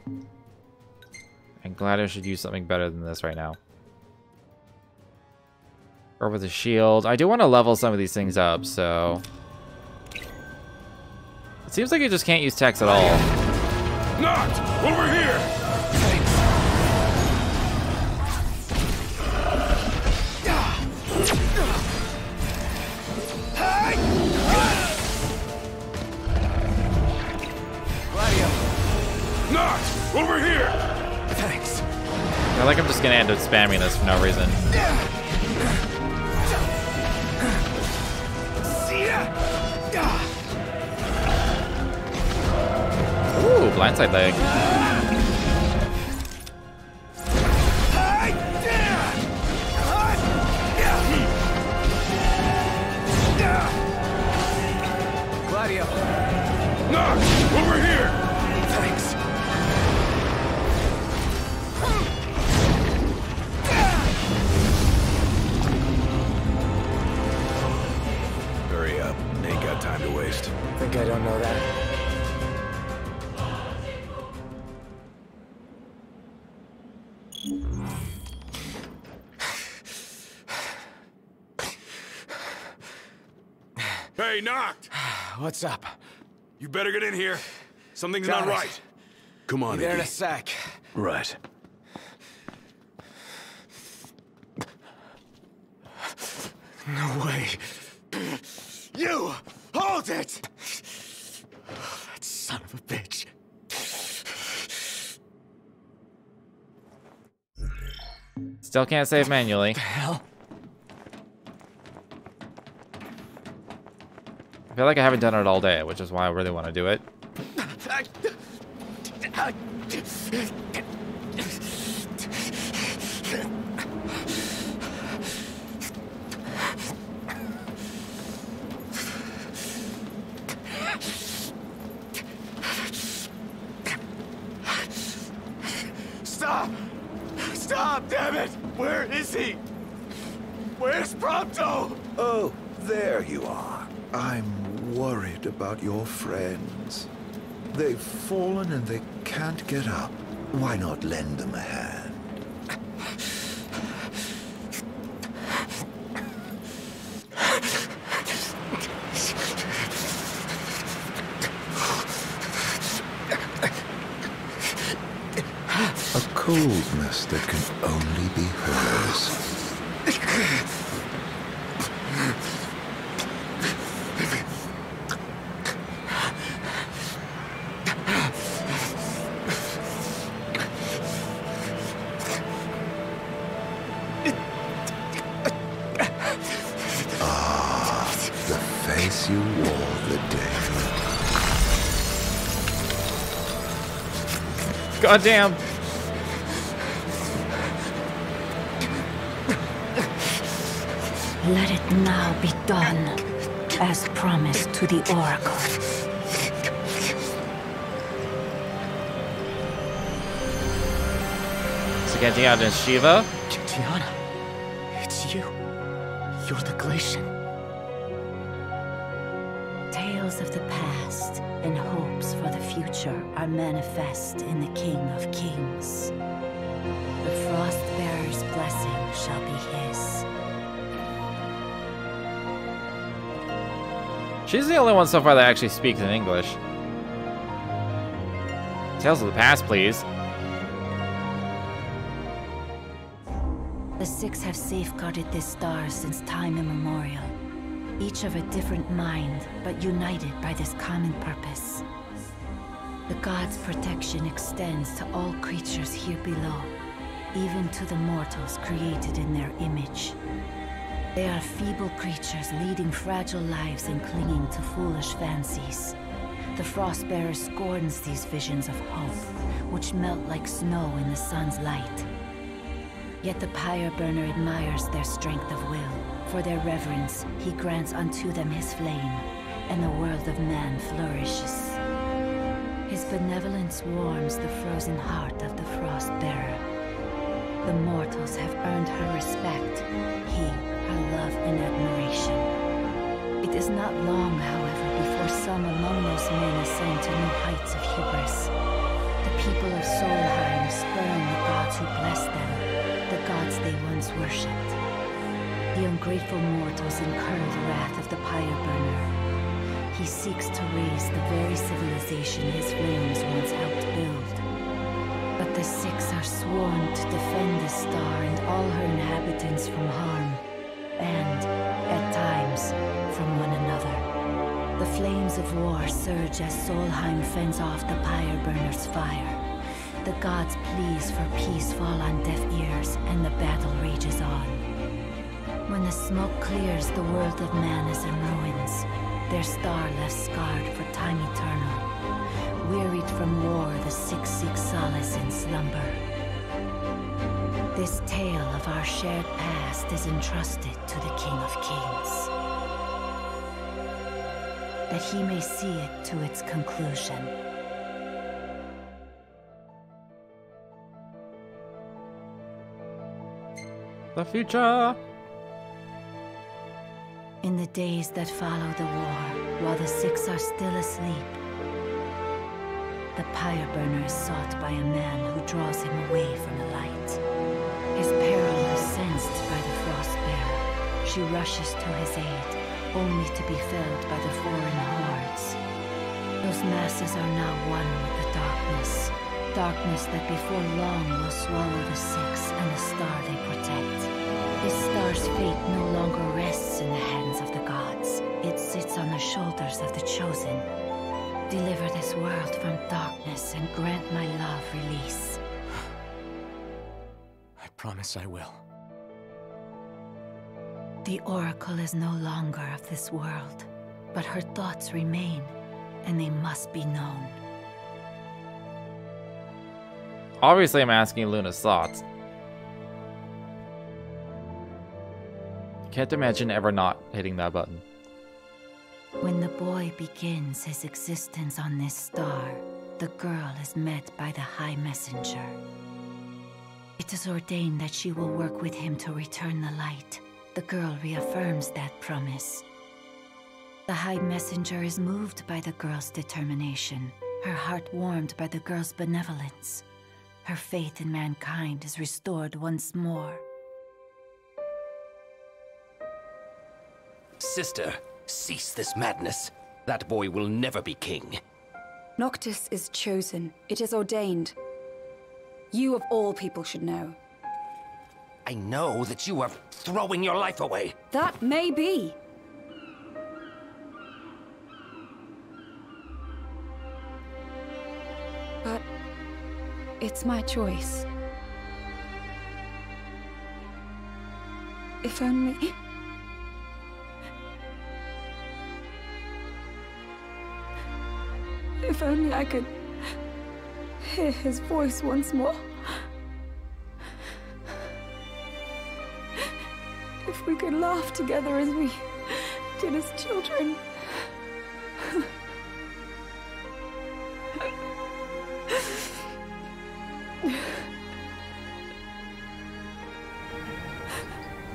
And Gladio should use something better than this right now. Or with a shield. I do want to level some of these things up, so... It seems like you just can't use techs at all. Not over here! Gladio! Not over here! Thanks. I feel like I'm just gonna end up spamming this for no reason. Ooh, blindside leg. Gladio! Knock! Over here! Thanks. Hurry up. Ain't got time to waste. Think I don't know that? Hey, Knocked! What's up? You better get in here. Something's Got not it. right. Come on, Be there in a Iggy. sec. Right. No way. You! Hold it! That son of a bitch. Still can't save manually. What the hell? I feel like I haven't done it all day, which is why I really want to do it. Stop! Stop, damn it! Where is he? Where's Prompto? Oh, there you are. I'm worried about your friends. They've fallen and they can't get up. Why not lend them a hand? A coldness that can only be hers. The face you wore the day. Goddamn. Let it now be done, as promised to the Oracle. So getting out in Shiva? Tiana, it's you. You're the Glacian. Tales of the past and hopes for the future are manifest in the King of Kings. The Frostbearer's blessing shall be his. She's the only one so far that actually speaks in English. Tales of the past, please. The Six have safeguarded this star since time immemorial. Each of a different mind, but united by this common purpose. The gods' protection extends to all creatures here below, even to the mortals created in their image. They are feeble creatures leading fragile lives and clinging to foolish fancies. The Frostbearer scorns these visions of hope, which melt like snow in the sun's light. Yet the Pyre Burner admires their strength of will. For their reverence, he grants unto them his flame, and the world of man flourishes. His benevolence warms the frozen heart of the Frostbearer. The mortals have earned her respect, he her love and admiration. It is not long, however, before some among those men ascend to new heights of hubris. The people of Solheim spurn the gods who bless them, the gods they once worshipped. The ungrateful mortals incur the wrath of the pyre burner. He seeks to raise the very civilization his flames once helped build. But the Six are sworn to defend this star and all her inhabitants from harm, and, at times, from one another. The flames of war surge as Solheim fends off the pyre burner's fire. The gods' pleas for peace fall on deaf ears, and the battle rages on. When the smoke clears, the world of man is in ruins, their star left scarred for time eternal. Wearied from war, the Six seek solace in slumber. This tale of our shared past is entrusted to the King of Kings, that he may see it to its conclusion. The future! In the days that follow the war, while the Six are still asleep, the pyre burner is sought by a man who draws him away from the light. His peril is sensed by the Frostbearer. She rushes to his aid, only to be felled by the foreign hordes. Those masses are now one with the darkness. Darkness that before long will swallow the Six and the star they protect. This star's fate no longer rests in the hands of the gods. It sits on the shoulders of the chosen. Deliver this world from darkness and grant my love release. I promise I will. The Oracle is no longer of this world, but her thoughts remain, and they must be known. Obviously, I'm asking Luna's thoughts. Can't imagine ever not hitting that button. When the boy begins his existence on this star, the girl is met by the High Messenger. It is ordained that she will work with him to return the light. The girl reaffirms that promise. The High Messenger is moved by the girl's determination, her heart warmed by the girl's benevolence. Her faith in mankind is restored once more. Sister, cease this madness. That boy will never be king. Noctis is chosen. It is ordained. You of all people should know. I know that you are throwing your life away. That may be. But it's my choice. If only... If only I could hear his voice once more. If we could laugh together as we did as children.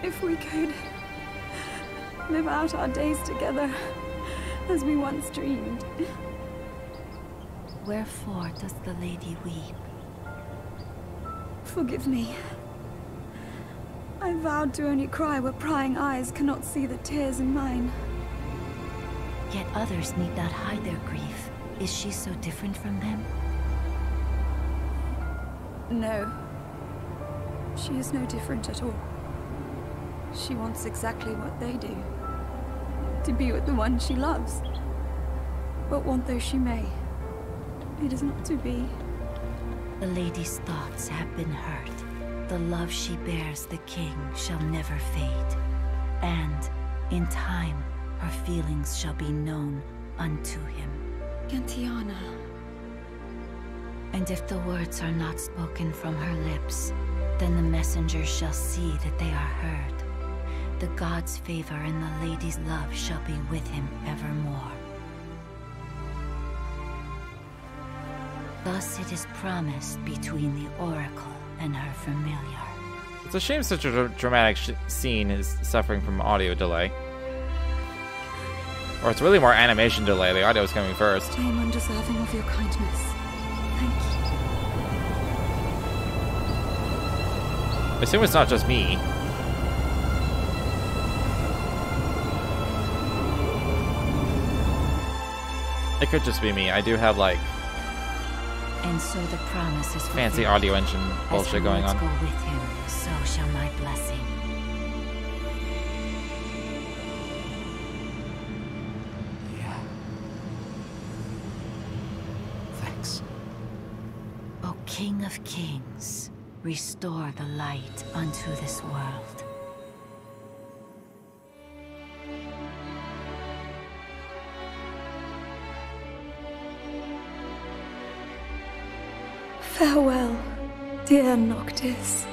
If we could live out our days together as we once dreamed. Wherefore does the lady weep? Forgive me. I vowed to only cry where prying eyes cannot see the tears in mine. Yet others need not hide their grief. Is she so different from them? No. She is no different at all. She wants exactly what they do. To be with the one she loves. But want though she may, it is not to be. The lady's thoughts have been hurt. The love she bears the king shall never fade. And, in time, her feelings shall be known unto him. Gentiana. And if the words are not spoken from her lips, then the messenger shall see that they are heard. The god's favor and the lady's love shall be with him evermore. Thus it is promised between the oracle and her familiar. It's a shame such a dramatic scene is suffering from audio delay. Or it's really more animation delay. The audio is coming first. I am undeserving of your kindness. Thank you. I assume it's not just me. It could just be me. I do have like And so the promise is fancy fulfilled. audio engine bullshit going on. As her words go with him, so shall my blessing. Yeah. Thanks. O King of Kings, restore the light unto this world. Farewell, dear Noctis.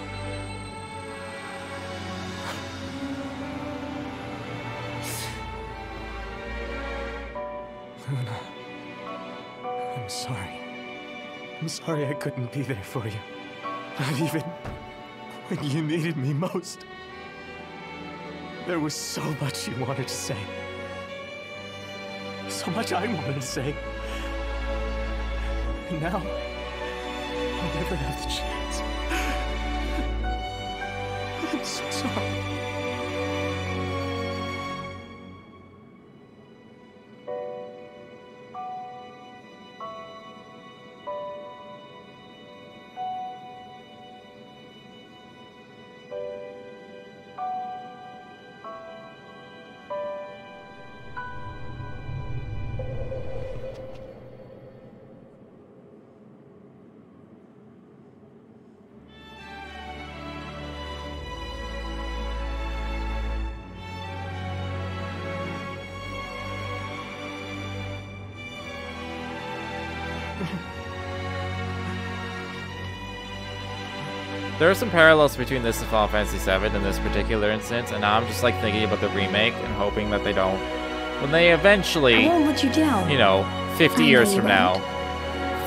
Luna, I'm sorry. I'm sorry I couldn't be there for you. Not even when you needed me most. There was so much you wanted to say. So much I wanted to say. And now, I'll never have the chance. I'm so sorry. There are some parallels between this and Final Fantasy VII in this particular instance, and now I'm just like thinking about the remake and hoping that they don't, when they eventually, I won't let you down. you know, 50 I years know you from now,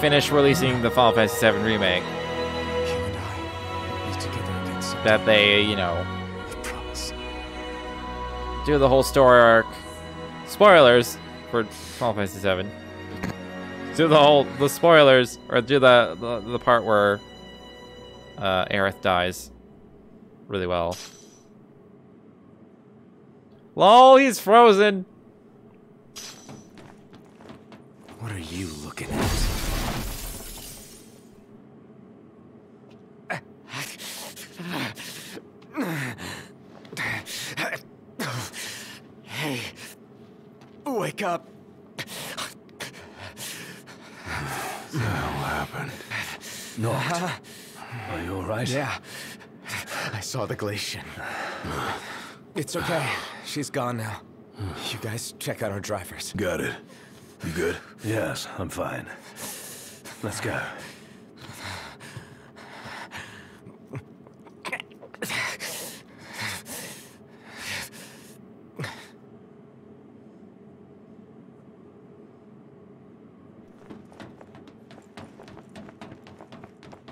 finish releasing the Final Fantasy VII remake, that they, you know, do the whole story arc. Spoilers for Final Fantasy VII. Do the spoilers, or do the part where Aerith dies really well. LOL, he's frozen! What are you looking at? Hey, wake up. What the hell happened? Noct, are you alright? Yeah. I saw the Glacian. It's okay. She's gone now. You guys check out our drivers. Got it. You good? Yes, I'm fine. Let's go.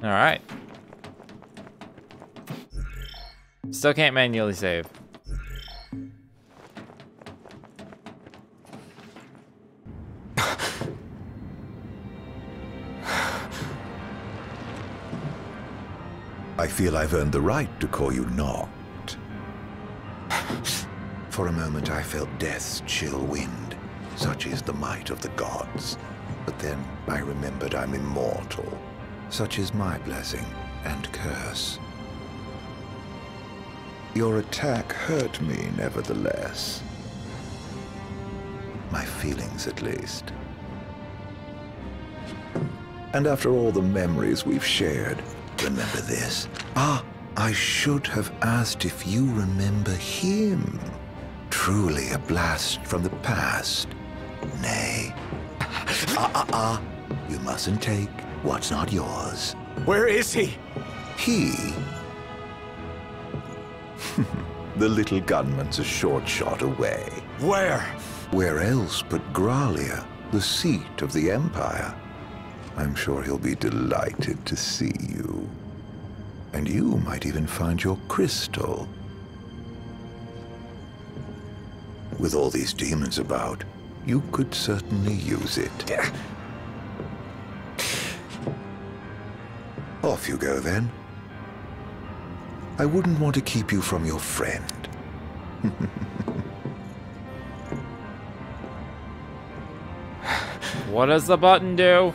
Alright. Still can't manually save. I feel I've earned the right to call you Noct. For a moment I felt death's chill wind. Such is the might of the gods. But then I remembered I'm immortal. Such is my blessing and curse. Your attack hurt me, nevertheless. My feelings, at least. And after all the memories we've shared, remember this? Ah, I should have asked if you remember him. Truly a blast from the past. Nay. You mustn't take what's not yours. Where is he? He? The little gunman's a short shot away. Where? Where else but Growlia, the seat of the Empire? I'm sure he'll be delighted to see you. And you might even find your crystal. With all these demons about, you could certainly use it. Off you go, then. I wouldn't want to keep you from your friend. What does the button do?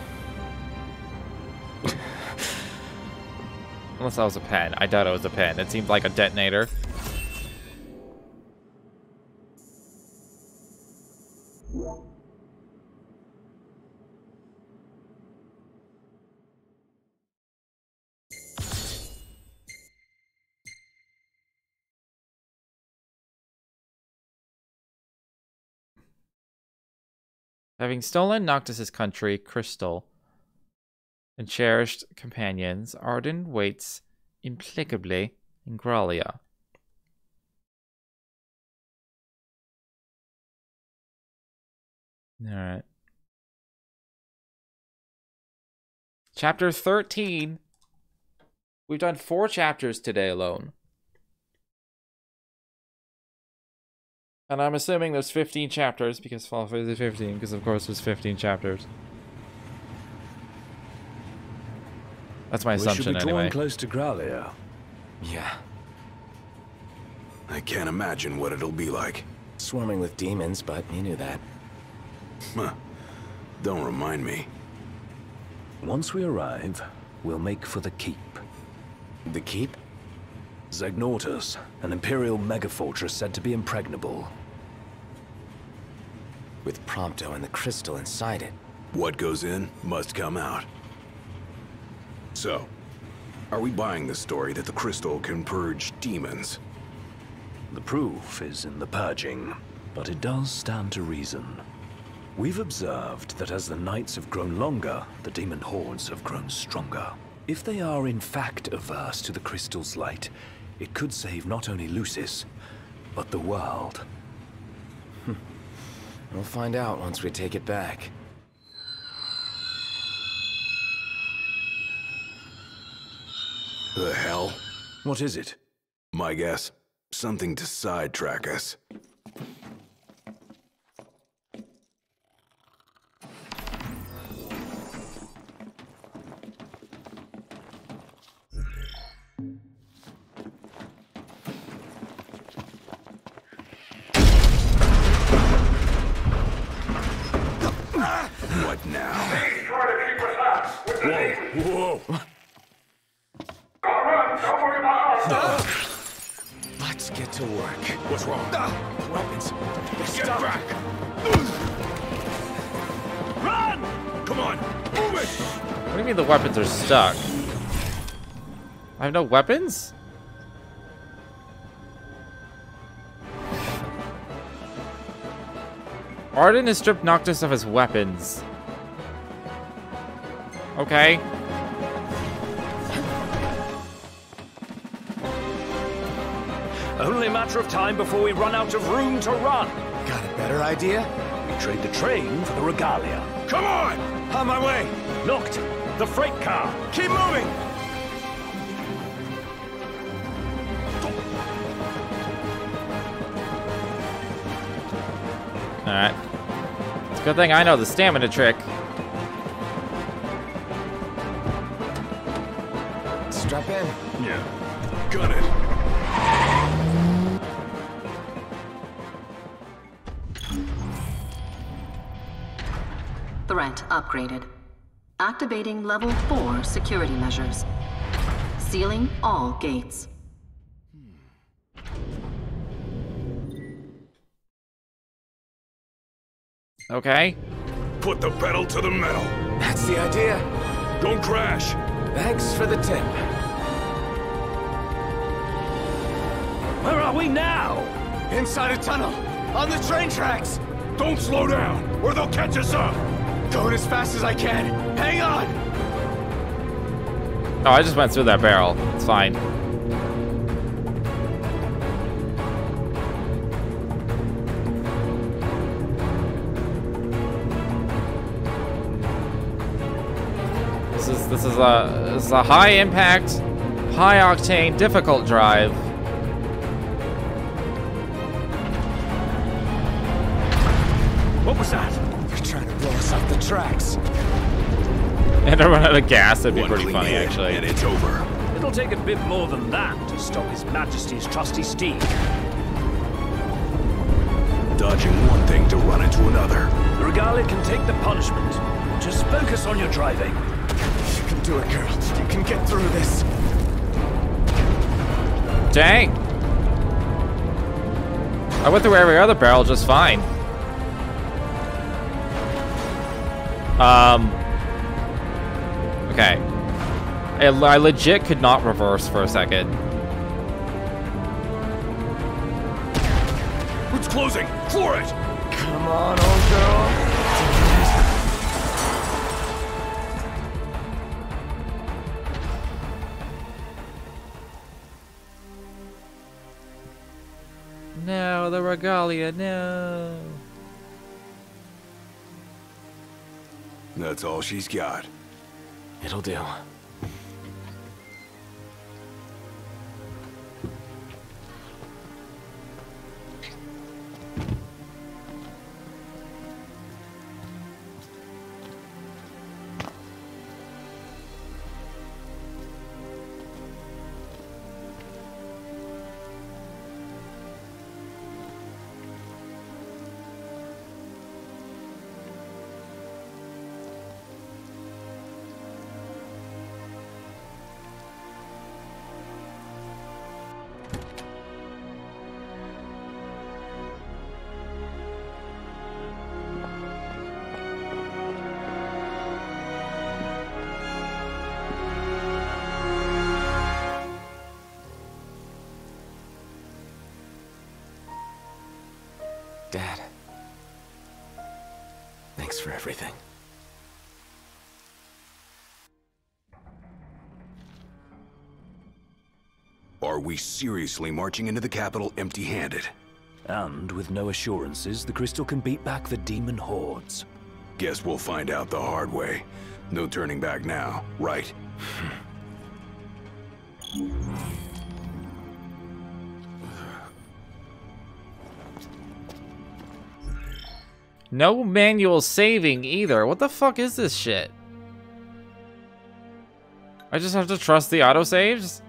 Unless that was a pen. I doubt it was a pen. It seemed like a detonator. Having stolen Noctis's country, crystal, and cherished companions, Arden waits implacably in Grollia. Alright. Chapter 13. We've done 4 chapters today alone. And I'm assuming there's 15 chapters, because Final Fantasy 15, because of course there's 15 chapters. That's my assumption, we should be anyway. drawn close to Grollia. Yeah. I can't imagine what it'll be like. Swarming with demons, but you knew that. Huh. Don't remind me. Once we arrive, we'll make for the keep. The keep? Zagnortus, an Imperial megafortress said to be impregnable. With Prompto and the crystal inside it. What goes in must come out. So, are we buying the story that the crystal can purge demons? The proof is in the purging, but it does stand to reason. We've observed that as the nights have grown longer, the demon hordes have grown stronger. If they are in fact averse to the crystal's light, it could save not only Lucis, but the world. We'll find out once we take it back. The hell? What is it? My guess, something to sidetrack us. What now? He's trying to keep us out with the demons. Whoa! Gotta run, don't worry about us. Let's get to work. What's wrong? Weapons. Get back! Run! Come on, move it! What do you mean the weapons are stuck? I have no weapons? Arden has stripped Noctis of his weapons. Okay. Only a matter of time before we run out of room to run. Got a better idea? We trade the train for the regalia. Come on! On my way! Looked! The freight car! Keep moving! Alright. It's a good thing I know the stamina trick. Strap in. Yeah. Got it. Threat upgraded. Activating level 4 security measures. Sealing all gates. Okay. Put the pedal to the metal. That's the idea. Don't crash. Thanks for the tip. Where are we now? Inside a tunnel. On the train tracks. Don't slow down, or they'll catch us up. Going as fast as I can. Hang on. Oh, I just went through that barrel. It's fine. This is a high impact, high-octane, difficult drive. What was that? They're trying to blow us off the tracks. And I run out of gas, that'd be pretty funny, actually. And it's over. It'll take a bit more than that to stop His Majesty's trusty steed. Dodging one thing to run into another. The Regalia can take the punishment. Just focus on your driving. You can do it, girl. You can get through this. Dang. I went through every other barrel just fine. Okay. I legit could not reverse for a second. It's closing. Floor it. Come on, old girl. No, the Regalia, no. That's all she's got. It'll do. Dad. Thanks for everything. Are we seriously marching into the capital empty-handed? And with no assurances, the crystal can beat back the demon hordes. Guess we'll find out the hard way. No turning back now, right? No manual saving either. What the fuck is this shit? I just have to trust the autosaves?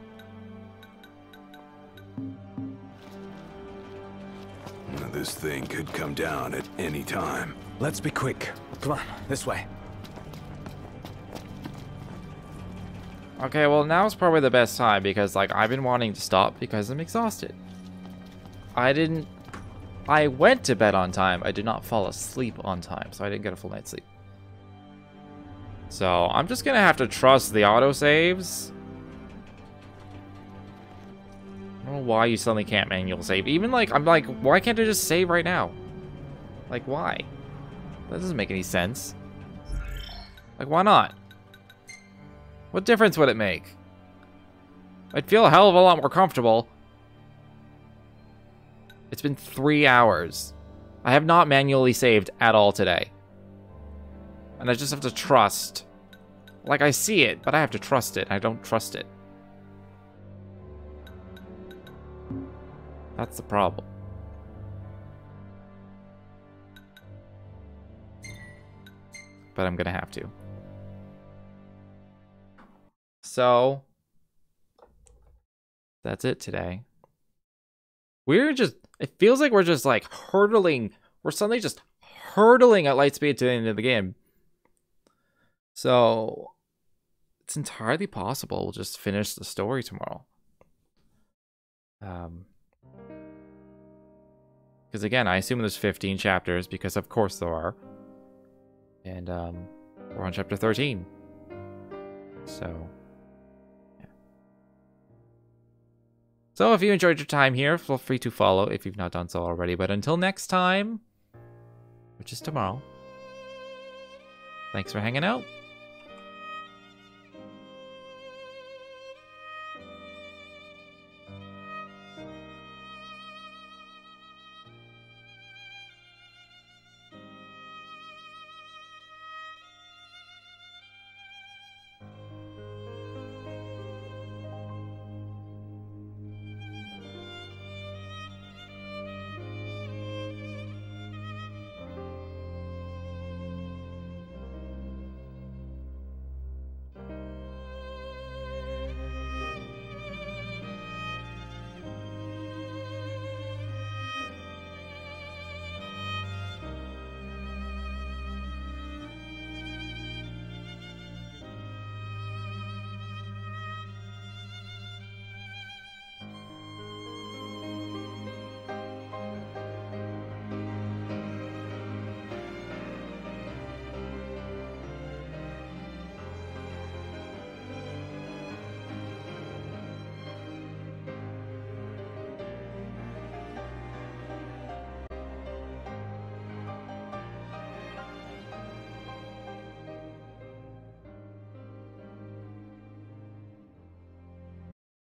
This thing could come down at any time. Let's be quick. Come on, this way. Okay, well now's probably the best time because like I've been wanting to stop because I'm exhausted. I went to bed on time. I did not fall asleep on time, so I didn't get a full night's sleep. So I'm just gonna have to trust the autosaves. I don't know why you suddenly can't manual save. Even like, I'm like, why can't I just save right now? Like, why? That doesn't make any sense. Like, why not? What difference would it make? I'd feel a hell of a lot more comfortable. It's been 3 hours. I have not manually saved at all today. And I just have to trust. Like, I see it, but I have to trust it. I don't trust it. That's the problem. But I'm gonna have to. So, that's it today. It feels like we're just like hurtling. We're suddenly just hurtling at light speed to the end of the game. So, it's entirely possible we'll just finish the story tomorrow. Because again, I assume there's 15 chapters, because of course there are. And we're on chapter 13. So, yeah. So if you enjoyed your time here, feel free to follow if you've not done so already. But until next time, which is tomorrow, thanks for hanging out.